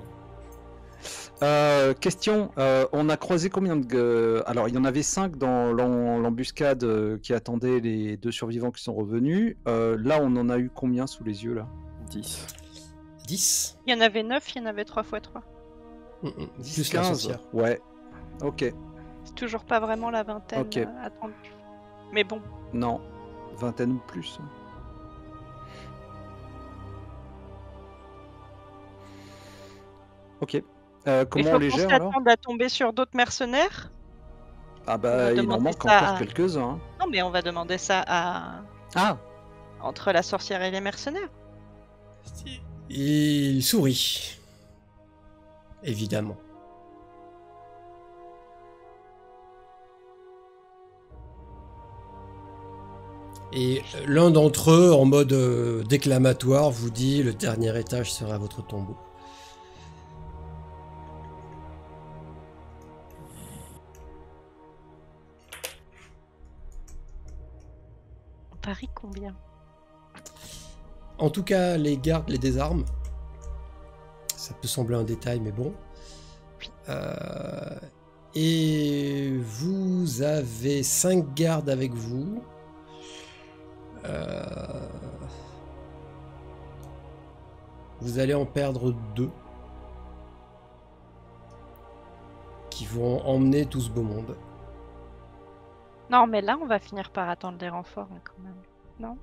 Question, on a croisé combien de... Alors, il y en avait 5 dans l'embuscade qui attendaient les 2 survivants qui sont revenus. Là, on en a eu combien sous les yeux, là? 10. 10. Il y en avait 9, il y en avait 3 x 3. 10, Plus la 15. sorcière. Ouais, ok. C'est toujours pas vraiment la vingtaine Ok. attendue. Mais bon. Non, vingtaine ou plus. Ok. Comment on les gère alors? s'attendre à tomber sur d'autres mercenaires. Ah On bah, va il en demander manque ça encore à- quelques-uns. Hein. Non, mais on va demander ça à... Ah, entre la sorcière et les mercenaires. Il sourit. Évidemment. Et l'un d'entre eux, en mode déclamatoire, vous dit: le dernier étage sera votre tombeau. On parie combien? En tout cas, les gardes les désarment. Ça peut sembler un détail, mais bon. Et vous avez 5 gardes avec vous. Vous allez en perdre 2. Qui vont emmener tout ce beau monde. Non, mais là, on va finir par attendre des renforts, hein, quand même. Non?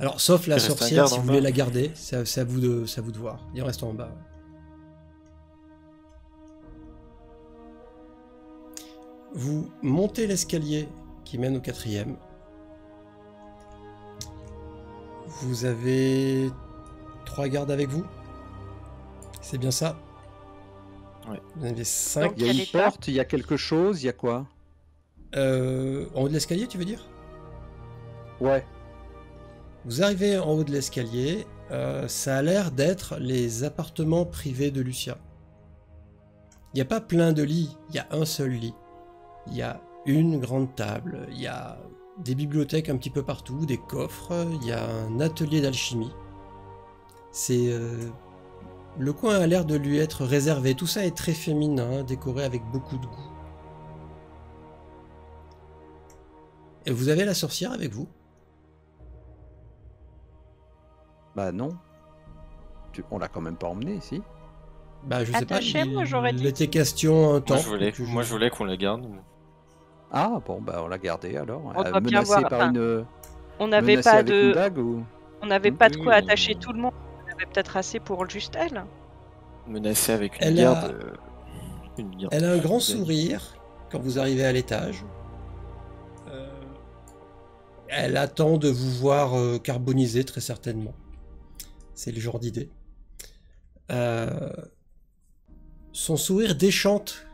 Alors, sauf la Il reste un sorcière, garde si en vous voulez bas. la garder, c'est à vous de voir. Il en reste en bas. Ouais. Vous montez l'escalier qui mène au 4e. Vous avez 3 gardes avec vous. C'est bien ça? Ouais. Vous en avez 5. Donc, il y a quel une état? porte, il y a quelque chose, il y a quoi? En haut de l'escalier, tu veux dire? Ouais. Vous arrivez en haut de l'escalier. Ça a l'air d'être les appartements privés de Lucia. Il n'y a pas plein de lits, il y a un seul lit. Il y a une grande table, il y a des bibliothèques un petit peu partout, des coffres, il y a un atelier d'alchimie. C'est le coin a l'air de lui être réservé. Tout ça est très féminin, décoré avec beaucoup de goût. Et vous avez la sorcière avec vous? Bah non. On l'a quand même pas emmené ici. Bah je sais pas, Attaché, moi, j'aurais dit. il était question un temps. Moi je voulais qu'on la garde. Ah bon, bah on l'a gardé alors. On doit bien Menacé voir, par enfin, une... On n'avait menacé pas avec une de... dague ou... On n'avait pas de Oui, quoi oui. attacher tout le monde. On avait peut-être assez pour juste elle. Menacée avec une Elle garde. a- Une garde. Elle a un grand sourire quand vous arrivez à l'étage. Elle attend de vous voir carboniser très certainement. C'est le genre d'idée. Son sourire déchante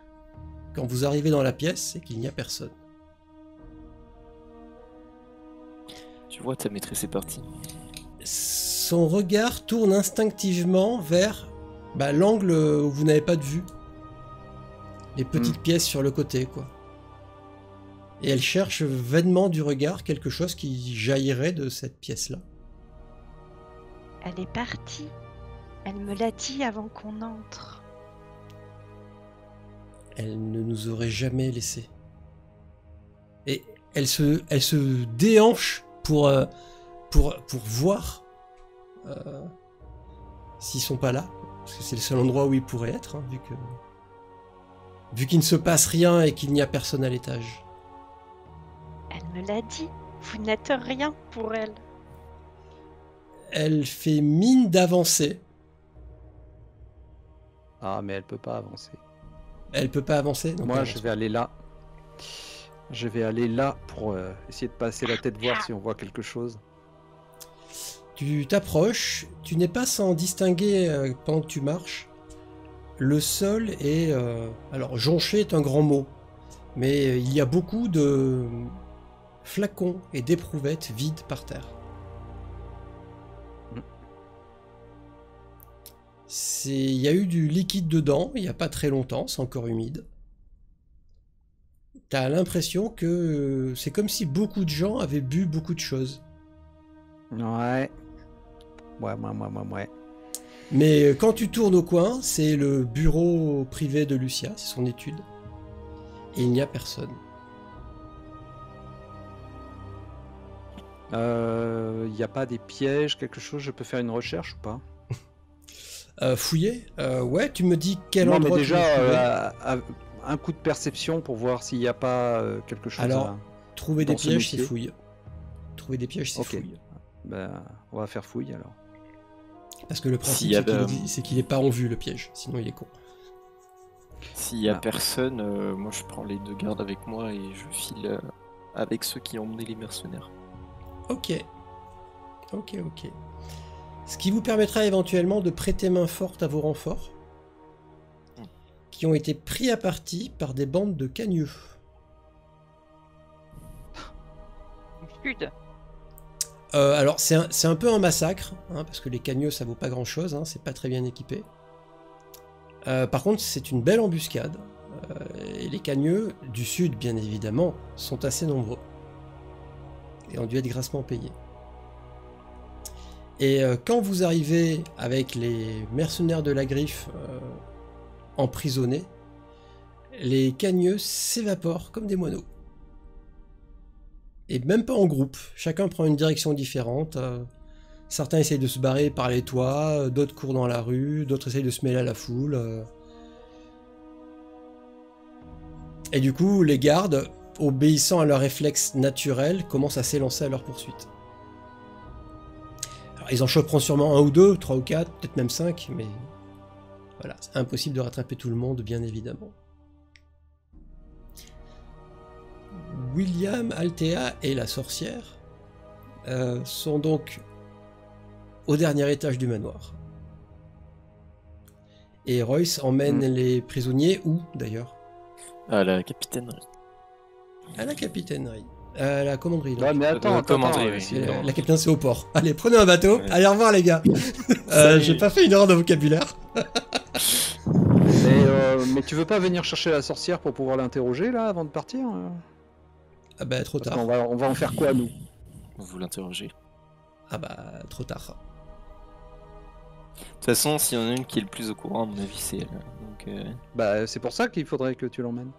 quand vous arrivez dans la pièce et qu'il n'y a personne. Tu vois, ta maîtresse est partie. Son regard tourne instinctivement vers l'angle où vous n'avez pas de vue. Les petites pièces sur le côté, quoi. Et elle cherche vainement du regard quelque chose qui jaillirait de cette pièce-là. Elle est partie. Elle me l'a dit avant qu'on entre. Elle ne nous aurait jamais laissés. Et elle se déhanche pour voir s'ils sont pas là. Parce que c'est le seul endroit où ils pourraient être, hein, vu qu'il ne se passe rien et qu'il n'y a personne à l'étage. Elle me l'a dit. Vous n'êtes rien pour elle. Elle fait mine d'avancer. Ah mais elle peut pas avancer. Elle peut pas avancer. Donc Moi elle je avance. vais aller là. Je vais aller là pour essayer de passer la tête, voir si on voit quelque chose. Tu t'approches, tu n'es pas sans distinguer pendant que tu marches le sol est... alors, jonché est un grand mot, mais il y a beaucoup de flacons et d'éprouvettes vides par terre. Il y a eu du liquide dedans, il n'y a pas très longtemps, c'est encore humide. T'as l'impression que c'est comme si beaucoup de gens avaient bu beaucoup de choses. Ouais. Mais quand tu tournes au coin, c'est le bureau privé de Lucia, c'est son étude. Et il n'y a personne. Il n'y a pas des pièges, quelque chose, je peux faire une recherche ou pas? Fouiller ouais, tu me dis quel non, endroit mais tu veux déjà, trouver. un coup de perception pour voir s'il n'y a pas quelque chose Alors, trouver des dans ce pièges, c'est métier. fouille. Trouver des pièges, c'est Ok. fouille. Ben, on va faire fouille alors. Parce que le S'il principe, y a c'est qu'il est pas en vue, le piège. Sinon, il est con. S'il y a Ah. personne, moi je prends les 2 gardes avec moi et je file avec ceux qui ont emmené les mercenaires. Ok. Ce qui vous permettra éventuellement de prêter main forte à vos renforts, qui ont été pris à partie par des bandes de cagneux. Sud. Alors c'est un peu un massacre, hein, parce que les cagneux ça vaut pas grand chose, hein, c'est pas très bien équipé. Par contre c'est une belle embuscade, et les cagneux du sud bien évidemment sont assez nombreux, et ont dû être grassement payés. Et quand vous arrivez avec les mercenaires de la griffe emprisonnés, les cagneux s'évaporent comme des moineaux. Et même pas en groupe, chacun prend une direction différente. Certains essayent de se barrer par les toits, d'autres courent dans la rue, d'autres essayent de se mêler à la foule. Et du coup, les gardes, obéissant à leurs réflexes naturels, commencent à s'élancer à leur poursuite. Alors, ils en choperont sûrement 1 ou 2, 3 ou 4, peut-être même 5, mais voilà, c'est impossible de rattraper tout le monde, bien évidemment. William, Althea et la sorcière sont donc au dernier étage du manoir. Et Royce emmène les prisonniers où, d'ailleurs? À la capitainerie. À la capitainerie. À la commanderie. Donc. Ouais, mais attends, commanderie, oui. c'est- La capitaine, c'est au port. Allez, prenez un bateau. Ouais. Allez, au revoir, les gars. J'ai pas fait une erreur de vocabulaire. mais tu veux pas venir chercher la sorcière pour pouvoir l'interroger là avant de partir? Ah bah, trop Parce tard. qu'on va en faire quoi nous? Vous l'interrogez. Ah bah, trop tard. De toute façon, s'il y en a une qui est le plus au courant, à mon avis, c'est elle. Donc, Bah c'est pour ça qu'il faudrait que tu l'emmènes.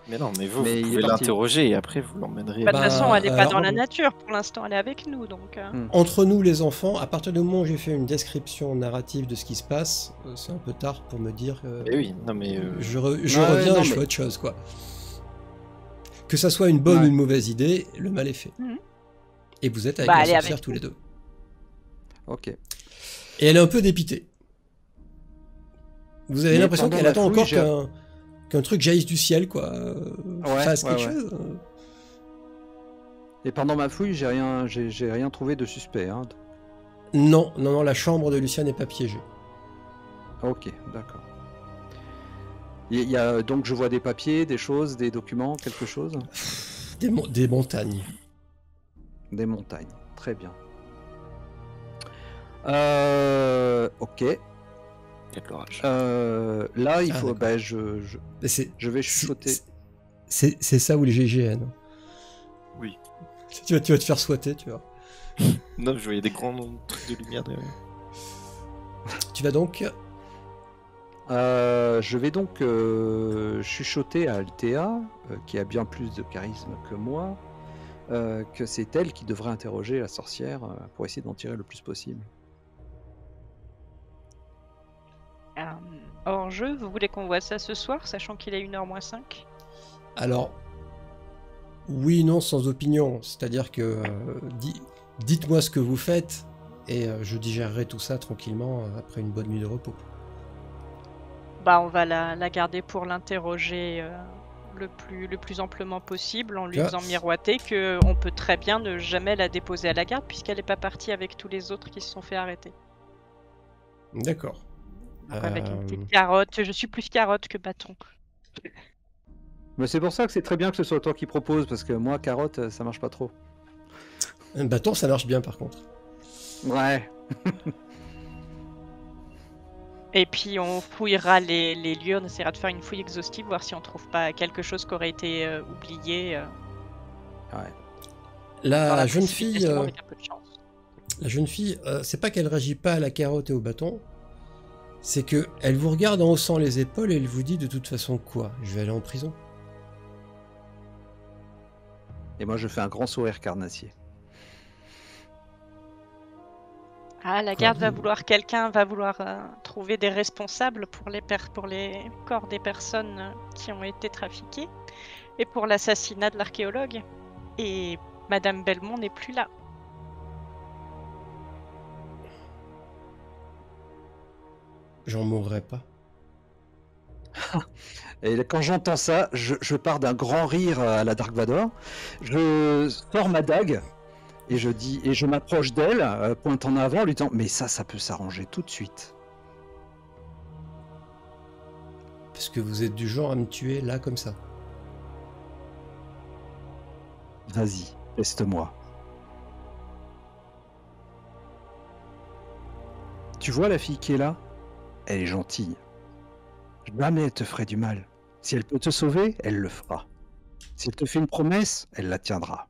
Mais non, mais vous, Mais vous il est pouvez parti. l'interroger et après vous l'emmènerez. Bah, de toute Bah, façon, elle est pas alors- dans la nature. Pour l'instant, elle est avec nous, donc. Entre nous, les enfants, à partir du moment où j'ai fait une description narrative de ce qui se passe, c'est un peu tard pour me dire que Eh oui, non mais je Ouais, reviens non, et je mais- fais autre chose, quoi. Que ça soit une bonne Ouais. ou une mauvaise idée, le mal est fait. Mhm. Et vous êtes avec Bah, la elle est sorcière avec tous les deux. Ok. Et elle est un peu dépitée. Vous avez Mais l'impression pendant qu'elle la attend fouille, encore qu'un truc jaillisse du ciel, quoi. Fasse ouais, quelque ouais. chose. Et pendant ma fouille, j'ai rien trouvé de suspect. Hein. Non, la chambre de Lucia n'est pas piégée. Ok, d'accord. Il y a donc je vois des papiers, des choses, des documents, quelque chose. Des montagnes. Des montagnes. Très bien. Ok. il y a de l'orage. Là, il Ah, faut. d'accord. Bah, Mais je vais chuchoter. C'est ça ou les GGN. Oui. Tu vas te faire souhaiter, tu vois. Non, je voyais des grands trucs de lumière derrière. Tu vas donc... Je vais donc chuchoter à Althea, qui a bien plus de charisme que moi, que c'est elle qui devrait interroger la sorcière pour essayer d'en tirer le plus possible. Hors jeu, vous voulez qu'on voit ça ce soir, sachant qu'il est 1h moins 5? Alors, oui, non, sans opinion. C'est-à-dire que dites-moi ce que vous faites et je digérerai tout ça tranquillement après une bonne nuit de repos. Bah, on va la garder pour l'interroger le plus amplement possible en lui Ah. faisant miroiter qu'on peut très bien ne jamais la déposer à la garde puisqu'elle n'est pas partie avec tous les autres qui se sont fait arrêter. D'accord. Donc avec une petite carotte, je suis plus carotte que bâton. Mais c'est pour ça que c'est très bien que ce soit toi qui propose, parce que moi, carotte, ça marche pas trop. Un bâton, ça marche bien par contre. Ouais. Et puis on fouillera les lieux, on essaiera de faire une fouille exhaustive, voir si on trouve pas quelque chose qui aurait été oublié. Ouais. La jeune fille, avec un peu de chance. la jeune fille, c'est pas qu'elle réagit pas à la carotte et au bâton, c'est que elle vous regarde en haussant les épaules et elle vous dit de toute façon quoi? Je vais aller en prison. Et moi, je fais un grand sourire carnassier. Ah, la garde va vouloir trouver des responsables pour les corps des personnes qui ont été trafiquées et pour l'assassinat de l'archéologue. Et Madame Belmont n'est plus là. J'en mourrai pas. Et quand j'entends ça, je pars d'un grand rire à la Dark Vador. Je sors ma dague et je dis, et je m'approche d'elle, pointe en avant, lui disant, mais ça peut s'arranger tout de suite. Parce que vous êtes du genre à me tuer là comme ça. Vas-y, teste-moi. Tu vois la fille qui est là? Elle est gentille. Jamais elle te ferait du mal. Si elle peut te sauver, elle le fera. Si elle te fait une promesse, elle la tiendra.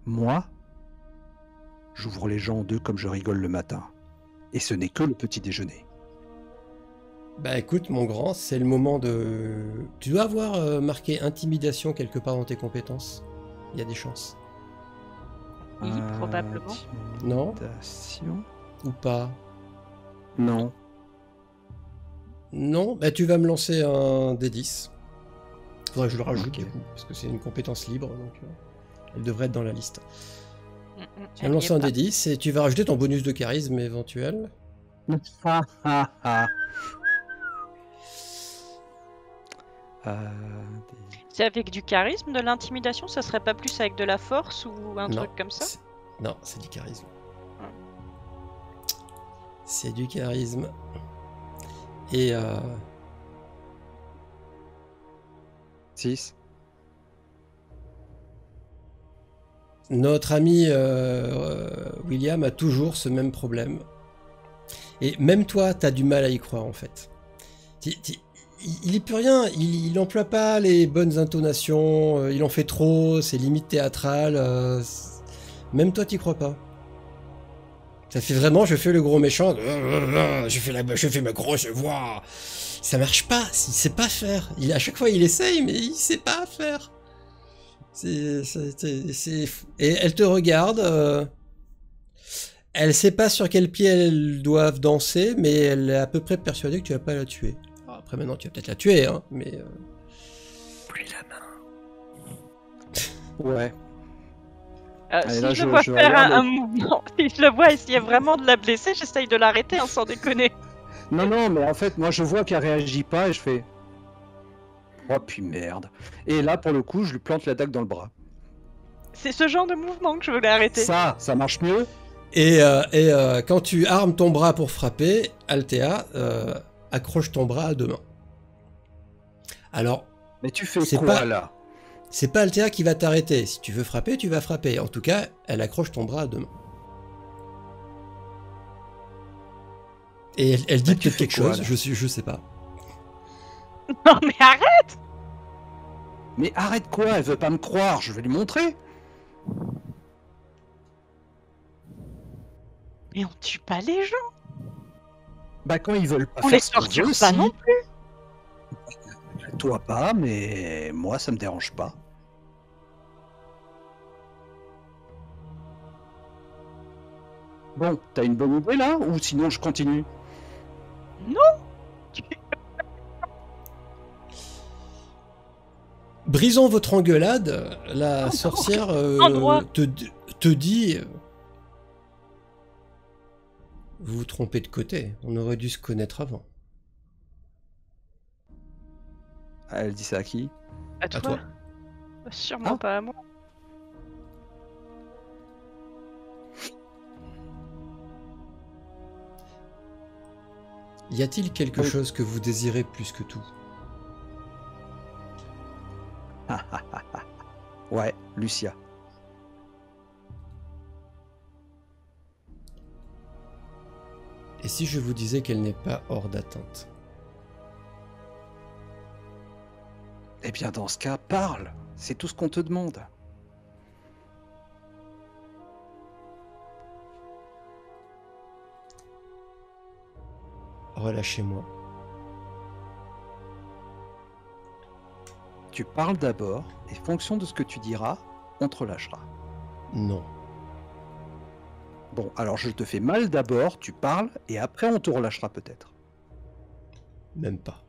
Moi, j'ouvre les gens en deux comme je rigole le matin. Et ce n'est que le petit déjeuner. Bah écoute mon grand, c'est le moment de... Tu dois avoir marqué intimidation quelque part dans tes compétences. Il y a des chances. Oui, probablement. Non? Intimidation. Ou pas? Non. Non? Bah tu vas me lancer un D10. Faudrait que je le rajoute Ok. du coup, parce que c'est une compétence libre, donc elle devrait être dans la liste. Tu vas Elle me y lancer est un pas. D10 et tu vas rajouter ton bonus de charisme éventuel. Ah, ah, ah. C'est avec du charisme, de l'intimidation, ça serait pas plus avec de la force ou un Non, truc comme ça? Non, c'est du charisme. Ah. C'est du charisme. Et 6. notre ami William a toujours ce même problème. Et même toi, t'as du mal à y croire en fait. Il est plus rien, il emploie pas les bonnes intonations, il en fait trop, c'est limite théâtral. Même toi, t'y crois pas. Ça fait vraiment, je fais le gros méchant, je fais ma grosse voix. Ça marche pas, il sait pas faire. À chaque fois, il essaye, mais il sait pas faire. Et elle te regarde. Elle sait pas sur quel pied elles doivent danser, mais elle est à peu près persuadée que tu vas pas la tuer. Alors après, maintenant, tu vas peut-être la tuer, hein, mais... Plus la main. Ouais. Si là, je le vois je faire regarde un mouvement, si je le vois essayer vraiment de la blesser, j'essaye de l'arrêter, hein, sans déconner. Non, mais en fait, moi, je vois qu'elle réagit pas et je fais... Oh, puis merde. Et là, pour le coup, je lui plante la dague dans le bras. C'est ce genre de mouvement que je voulais arrêter. Ça marche mieux. Et quand tu armes ton bras pour frapper, Althea accroche ton bras à deux mains. Alors, Mais tu fais C'est quoi, pas- là? c'est pas Althea qui va t'arrêter. Si tu veux frapper, tu vas frapper. En tout cas, elle accroche ton bras à deux mains. Et elle dit Bah, tu peut-être fais quelque quoi, chose, là je sais pas. Non mais arrête! Mais arrête quoi? Elle veut pas me croire, je vais lui montrer. Mais on tue pas les gens, Bah quand ils veulent pas on faire les ce qu'on torture veut, pas si. non plus. Toi pas, mais moi ça me dérange pas. Bon, t'as une bonne idée là? Ou sinon je continue? Brisons votre engueulade, la sorcière endroit. te dit... Vous vous trompez de côté, on aurait dû se connaître avant. Elle dit ça à qui? À toi? toi. Sûrement Ah. pas à moi. Y a-t-il quelque chose que vous désirez plus que tout? Ouais, Lucia. Et si je vous disais qu'elle n'est pas hors d'atteinte? Eh bien, dans ce cas, parle. C'est tout ce qu'on te demande. Relâchez-moi. Tu parles d'abord, et fonction de ce que tu diras, on te relâchera. Non. Bon, alors je te fais mal d'abord, tu parles, et après on te relâchera peut-être. Même pas.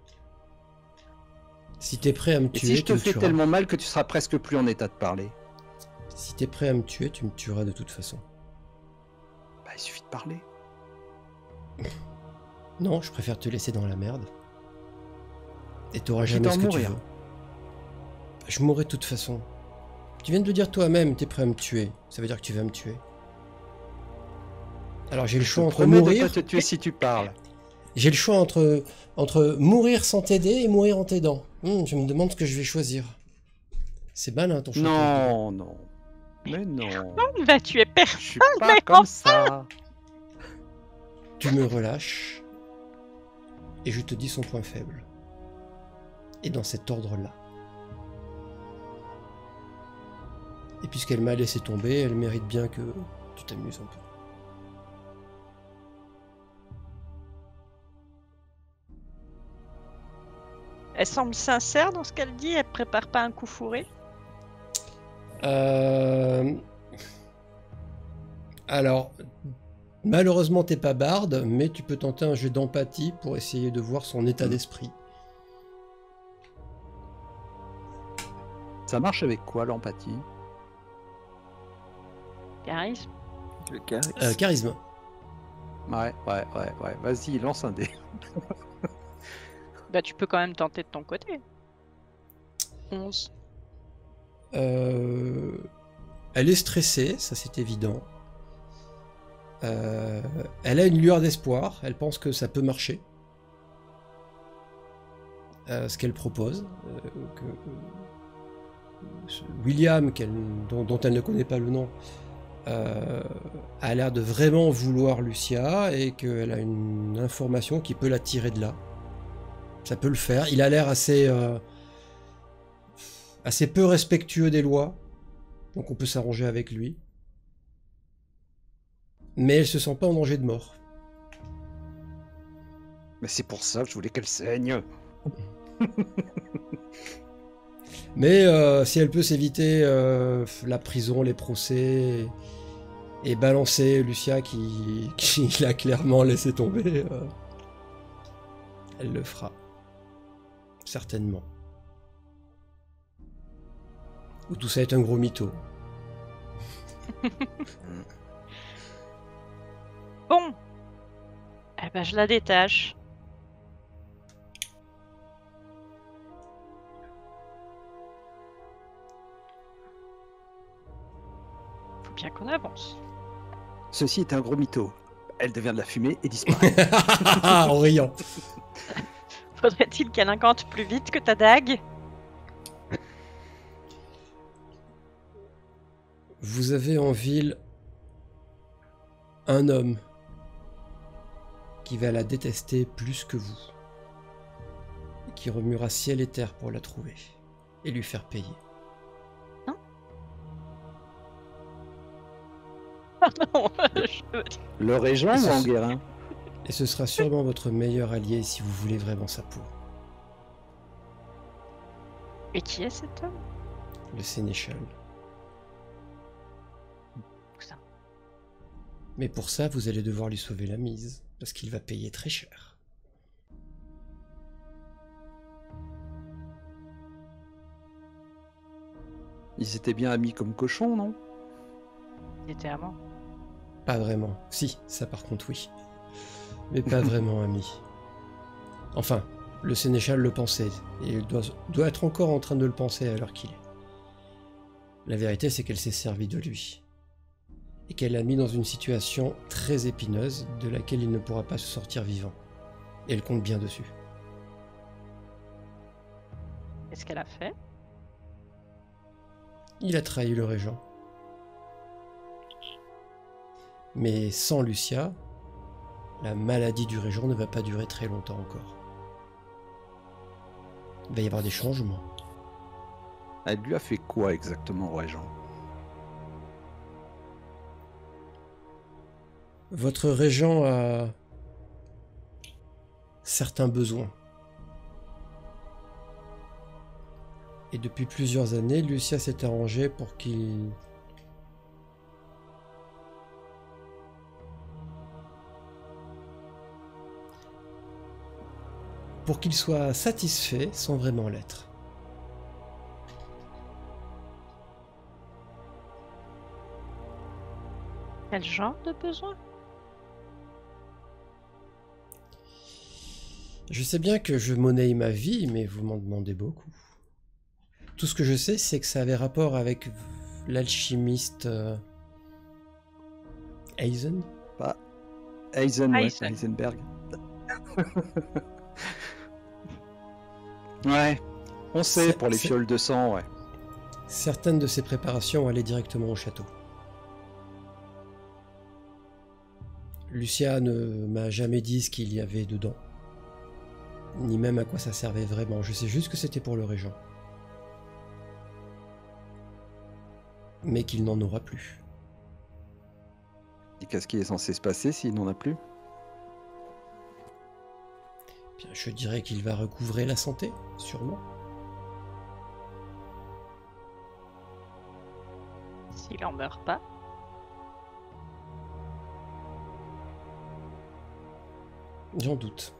Si t'es prêt à me Et tuer, si je tu te me fais tueras. tellement mal que tu seras presque plus en état de parler? Si t'es prêt à me tuer, tu me tueras de toute façon. Bah, il suffit de parler. Non, je préfère te laisser dans la merde. Et t'auras Quitte jamais à ce en que tu mourir. veux. Je mourrai de toute façon. Tu viens de le dire toi-même, t'es prêt à me tuer. Ça veut dire que tu vas me tuer. Alors j'ai le choix entre Promets de mourir... pas te tuer si tu parles. J'ai le choix entre mourir sans t'aider et mourir en t'aidant. Je me demande ce que je vais choisir. C'est malin ton choix. Non, non. Mais non. On va tuer personne. Je suis pas comme ça. Tu me relâches et je te dis son point faible. Et dans cet ordre-là. Et puisqu'elle m'a laissé tomber, elle mérite bien que tu t'amuses un peu. Elle semble sincère dans ce qu'elle dit, elle prépare pas un coup fourré. Alors, malheureusement t'es pas barde, mais tu peux tenter un jeu d'empathie pour essayer de voir son état d'esprit. Ça marche avec quoi l'empathie? Charisme. Le charisme. Charisme. Ouais. Vas-y, lance un dé. Bah tu peux quand même tenter de ton côté. 11. Elle est stressée, ça c'est évident. Elle a une lueur d'espoir, elle pense que ça peut marcher. Ce qu'elle propose. William, dont elle ne connaît pas le nom, a l'air de vraiment vouloir Lucia et qu'elle a une information qui peut la tirer de là. Ça peut le faire. Il a l'air assez peu respectueux des lois, donc on peut s'arranger avec lui. Mais elle se sent pas en danger de mort. Mais c'est pour ça que je voulais qu'elle saigne. Mais si elle peut s'éviter la prison, les procès, et balancer Lucia qui l'a clairement laissé tomber, elle le fera. Certainement. Ou tout ça est un gros mytho. Bon. Eh ben je la détache. Faut bien qu'on avance. Ceci est un gros mytho. Elle devient de la fumée et disparaît. En riant. Faudrait-il qu'elle incante plus vite que ta dague? Vous avez en ville un homme qui va la détester plus que vous, et qui remuera ciel et terre pour la trouver et lui faire payer. Non. Ah non, Le régent ou Enguerrand? Et ce sera sûrement votre meilleur allié si vous voulez vraiment sa peau. Et qui est cet homme? Le sénéchal. Ça. Mais pour ça, vous allez devoir lui sauver la mise, parce qu'il va payer très cher. Ils étaient bien amis comme cochons, non? Il était amant. Pas vraiment. Si, ça par contre oui. Mais pas vraiment amis. Enfin, le sénéchal le pensait, et il doit être encore en train de le penser à l'heure qu'il est. La vérité, c'est qu'elle s'est servie de lui. Et qu'elle l'a mis dans une situation très épineuse, de laquelle il ne pourra pas se sortir vivant. Et elle compte bien dessus. Qu'est-ce qu'elle a fait? Il a trahi le régent. Mais sans Lucia, la maladie du régent ne va pas durer très longtemps encore. Il va y avoir des changements. Elle lui a fait quoi exactement, régent? Votre régent a certains besoins. Et depuis plusieurs années, Lucia s'est arrangée pour qu'il soit satisfait sans vraiment l'être. Quel genre de besoin? Je sais bien que je monnaie ma vie, mais vous m'en demandez beaucoup. Tout ce que je sais, c'est que ça avait rapport avec l'alchimiste Eisen. Bah, Eisen, ouais, Eisen. Heisenberg. Ouais, on sait pour les fioles de sang, ouais. Certaines de ces préparations allaient directement au château. Lucia ne m'a jamais dit ce qu'il y avait dedans, ni même à quoi ça servait vraiment. Je sais juste que c'était pour le régent. Mais qu'il n'en aura plus. Et qu'est-ce qui est censé se passer s'il n'en a plus? Bien, je dirais qu'il va recouvrer la santé, sûrement. S'il en meurt pas. J'en doute.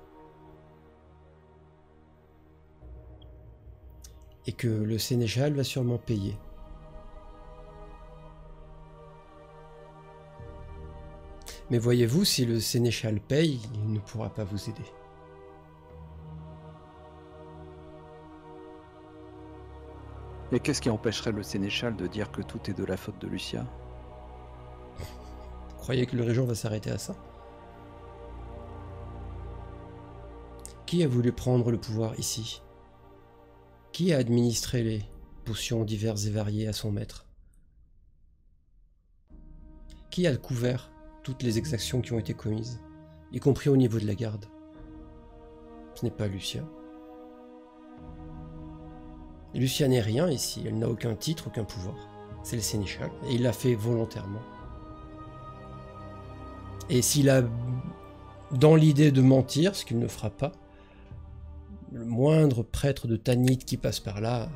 Et que le sénéchal va sûrement payer. Mais voyez-vous, si le sénéchal paye, il ne pourra pas vous aider. Et qu'est-ce qui empêcherait le sénéchal de dire que tout est de la faute de Lucia? Vous croyez que le régent va s'arrêter à ça? Qui a voulu prendre le pouvoir ici? Qui a administré les potions diverses et variées à son maître? Qui a couvert toutes les exactions qui ont été commises, y compris au niveau de la garde? Ce n'est pas Lucia. Lucia n'est rien ici, elle n'a aucun titre, aucun pouvoir. C'est le sénéchal, et il l'a fait volontairement. Et s'il a dans l'idée de mentir, ce qu'il ne fera pas, le moindre prêtre de Tanit qui passe par là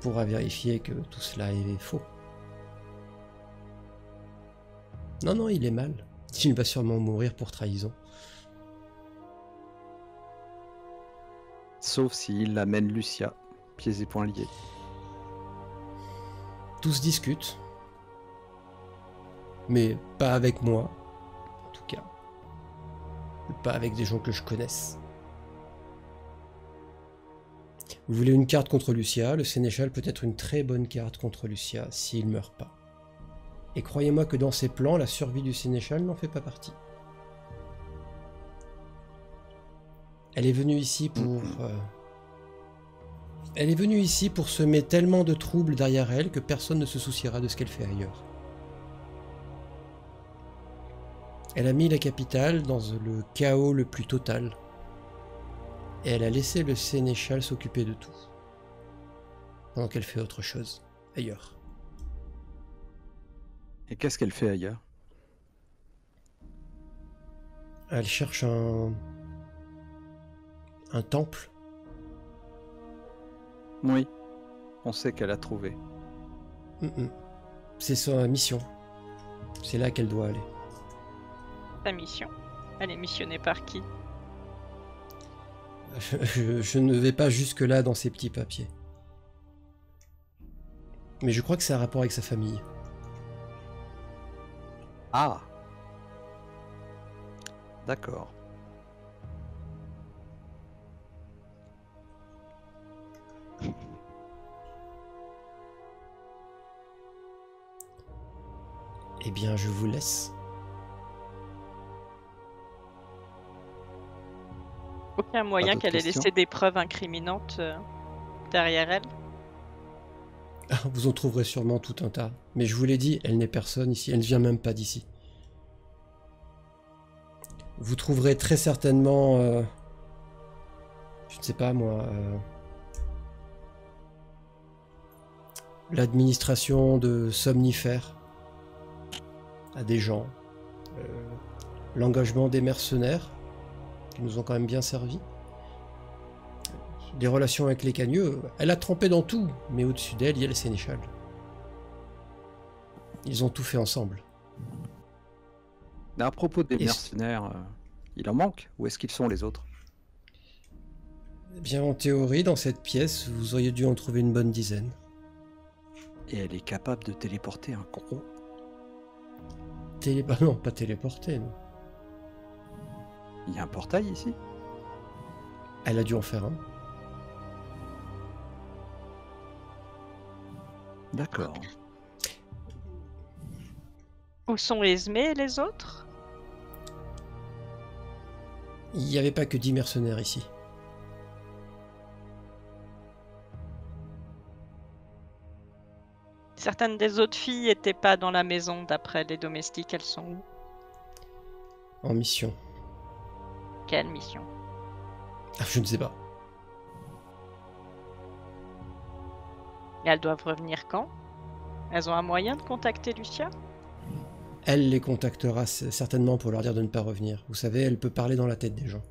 pourra vérifier que tout cela est faux. Non, non, il est mal. Il va sûrement mourir pour trahison. Sauf s'il amène Lucia, pieds et poings liés. Tous discutent. Mais pas avec moi, en tout cas. Pas avec des gens que je connaisse. Vous voulez une carte contre Lucia? Le sénéchal peut être une très bonne carte contre Lucia s'il meurt pas. Et croyez-moi que dans ses plans, la survie du sénéchal n'en fait pas partie. Elle est venue ici pour... Elle est venue ici pour semer tellement de troubles derrière elle que personne ne se souciera de ce qu'elle fait ailleurs. Elle a mis la capitale dans le chaos le plus total. Et elle a laissé le sénéchal s'occuper de tout. Pendant qu'elle fait autre chose, ailleurs. Et qu'est-ce qu'elle fait ailleurs? Elle cherche un temple. Oui, on sait qu'elle a trouvé. C'est sa mission. C'est là qu'elle doit aller. Sa mission. Elle est missionnée par qui? Je ne vais pas jusque-là dans ces petits papiers. Mais je crois que c'est un rapport avec sa famille. Ah! D'accord. Eh bien, je vous laisse. Aucun moyen d'autres qu'elle ait questions laissé des preuves incriminantes derrière elle. Ah, vous en trouverez sûrement tout un tas. Mais je vous l'ai dit, elle n'est personne ici. Elle ne vient même pas d'ici. Vous trouverez très certainement... je ne sais pas moi... l'administration de somnifères à des gens. L'engagement des mercenaires, qui nous ont quand même bien servi. Des relations avec les cagneux, elle a trempé dans tout, mais au-dessus d'elle, il y a le sénéchal. Ils ont tout fait ensemble. À propos des mercenaires, il en manque? Où est-ce qu'ils sont les autres? Eh bien, en théorie, dans cette pièce, vous auriez dû en trouver une bonne dizaine. Et elle est capable de téléporter un gros. Non, pas téléporter, non. Il y a un portail ici? Elle a dû en faire un. D'accord. Où sont Esmé et les autres? Il n'y avait pas que 10 mercenaires ici. Certaines des autres filles n'étaient pas dans la maison, d'après les domestiques. Elles sont où? En mission. Quelle mission? Ah, je ne sais pas. Et elles doivent revenir quand? Elles ont un moyen de contacter Lucia? Elle les contactera certainement pour leur dire de ne pas revenir. Vous savez, elle peut parler dans la tête des gens.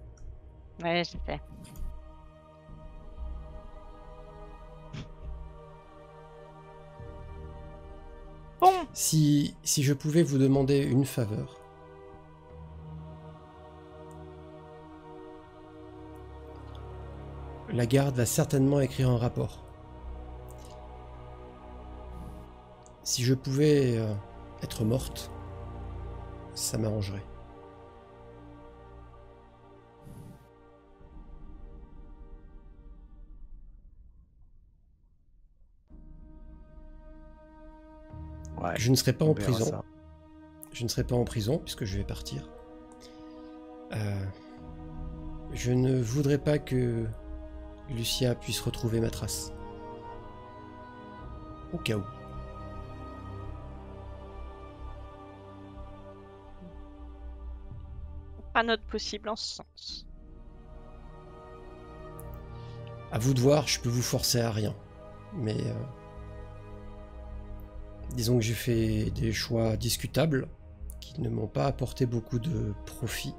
Ouais, je sais. Bon. Si je pouvais vous demander une faveur. La garde va certainement écrire un rapport. Si je pouvais être morte, ça m'arrangerait. Ouais, je ne serai pas on en verra prison. ça. Je ne serai pas en prison puisque je vais partir. Je ne voudrais pas que Lucia puisse retrouver ma trace. Au cas où. Pas notre possible en ce sens. À vous de voir, je peux vous forcer à rien. Mais disons que j'ai fait des choix discutables qui ne m'ont pas apporté beaucoup de profit.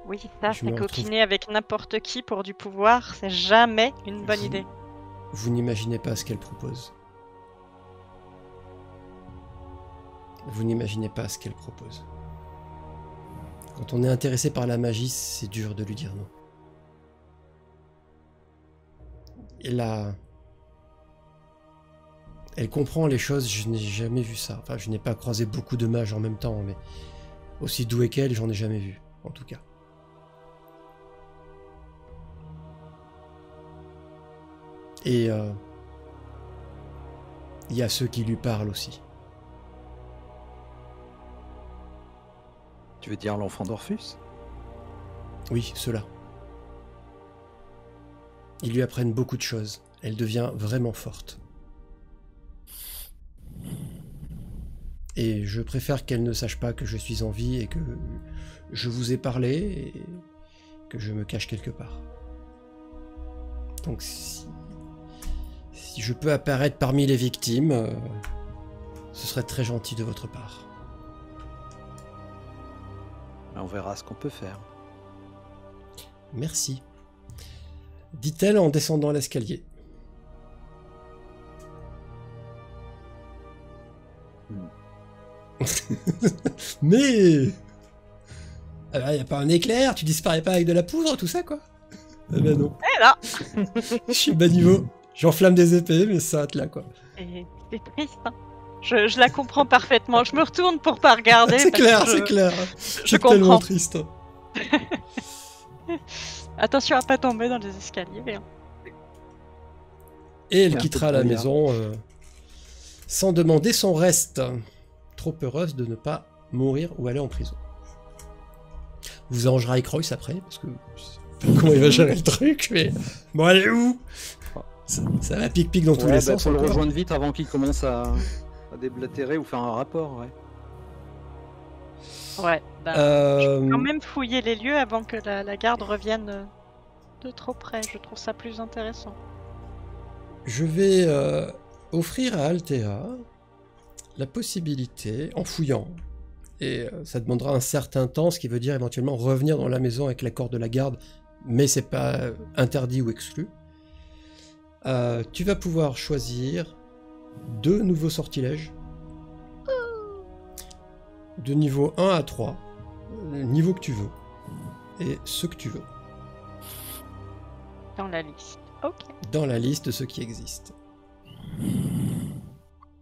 Oui, ça, c'est coquiner avec n'importe qui pour du pouvoir, c'est jamais une bonne idée. Vous n'imaginez pas ce qu'elle propose. Vous n'imaginez pas ce qu'elle propose. Quand on est intéressé par la magie, c'est dur de lui dire non. Et là, elle comprend les choses, je n'ai jamais vu ça. Enfin, je n'ai pas croisé beaucoup de mages en même temps, mais aussi doué qu'elle, j'en ai jamais vu, en tout cas. Et il y a ceux qui lui parlent aussi. Tu veux dire l'enfant d'Orphus? Oui, ceux-là. Ils lui apprennent beaucoup de choses. Elle devient vraiment forte. Et je préfère qu'elle ne sache pas que je suis en vie et que je vous ai parlé et que je me cache quelque part. Donc si je peux apparaître parmi les victimes, ce serait très gentil de votre part. On verra ce qu'on peut faire. Merci. Dit-elle en descendant l'escalier. Mais... il n'y a pas un éclair, tu disparais pas avec de la poudre, tout ça, quoi? Ah ben non. Et là. Je suis bas niveau. J'enflamme des épées, mais ça hâte là, quoi. Et c'est triste, hein. Je la comprends parfaitement. Je me retourne pour pas regarder. C'est clair, c'est clair. Je comprends. Tellement triste. Attention à pas tomber dans les escaliers. Hein. Et elle quittera la maison sans demander son reste. Trop heureuse de ne pas mourir ou aller en prison. Vous arrangera avec Royce après, parce que comment il va gérer le truc, mais bon, allez où ça va pique-pique dans tous les sens. Faut le encore. rejoindre vite avant qu'il commence à déblatérer ou faire un rapport, ouais. Ouais, je vais quand même fouiller les lieux avant que la garde revienne de trop près. Je trouve ça plus intéressant. Je vais offrir à Altea la possibilité, en fouillant, et ça demandera un certain temps, ce qui veut dire éventuellement revenir dans la maison avec l'accord de la garde, mais c'est pas interdit ou exclu. Tu vas pouvoir choisir 2 nouveaux sortilèges de niveau 1 à 3, le niveau que tu veux, et ceux que tu veux. Dans la liste. Ok. Dans la liste de ceux qui existent.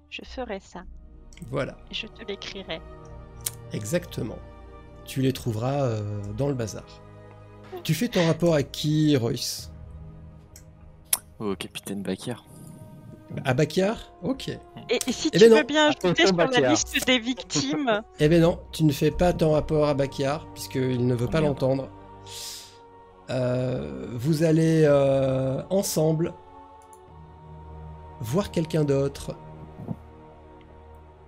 Je ferai ça. Voilà. Et je te l'écrirai. Exactement. Tu les trouveras dans le bazar. Tu fais ton rapport à qui, Royce? Au capitaine Bakir. À Bakir? Ok. Et si Eh tu ben veux non. bien ajouter sur la Bakir. liste des victimes. Eh ben non, tu ne fais pas ton rapport à Bakir, puisqu'il ne veut pas merde. l'entendre. Vous allez ensemble voir quelqu'un d'autre.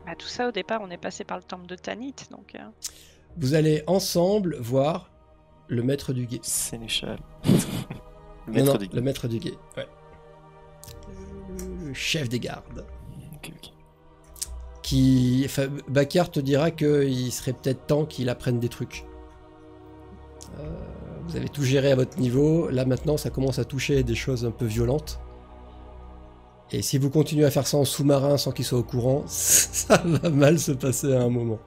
Bah, tout ça, au départ, on est passé par le temple de Tanit, donc... Vous allez ensemble voir le maître du guet. Sénéchal. Non, le maître du guet, ouais. Le chef des gardes. Ok. Enfin, Bakar te dira qu'il serait peut-être temps qu'il apprenne des trucs. Vous avez tout géré à votre niveau, là maintenant ça commence à toucher des choses un peu violentes. Et si vous continuez à faire ça en sous-marin sans qu'il soit au courant, ça va mal se passer à un moment.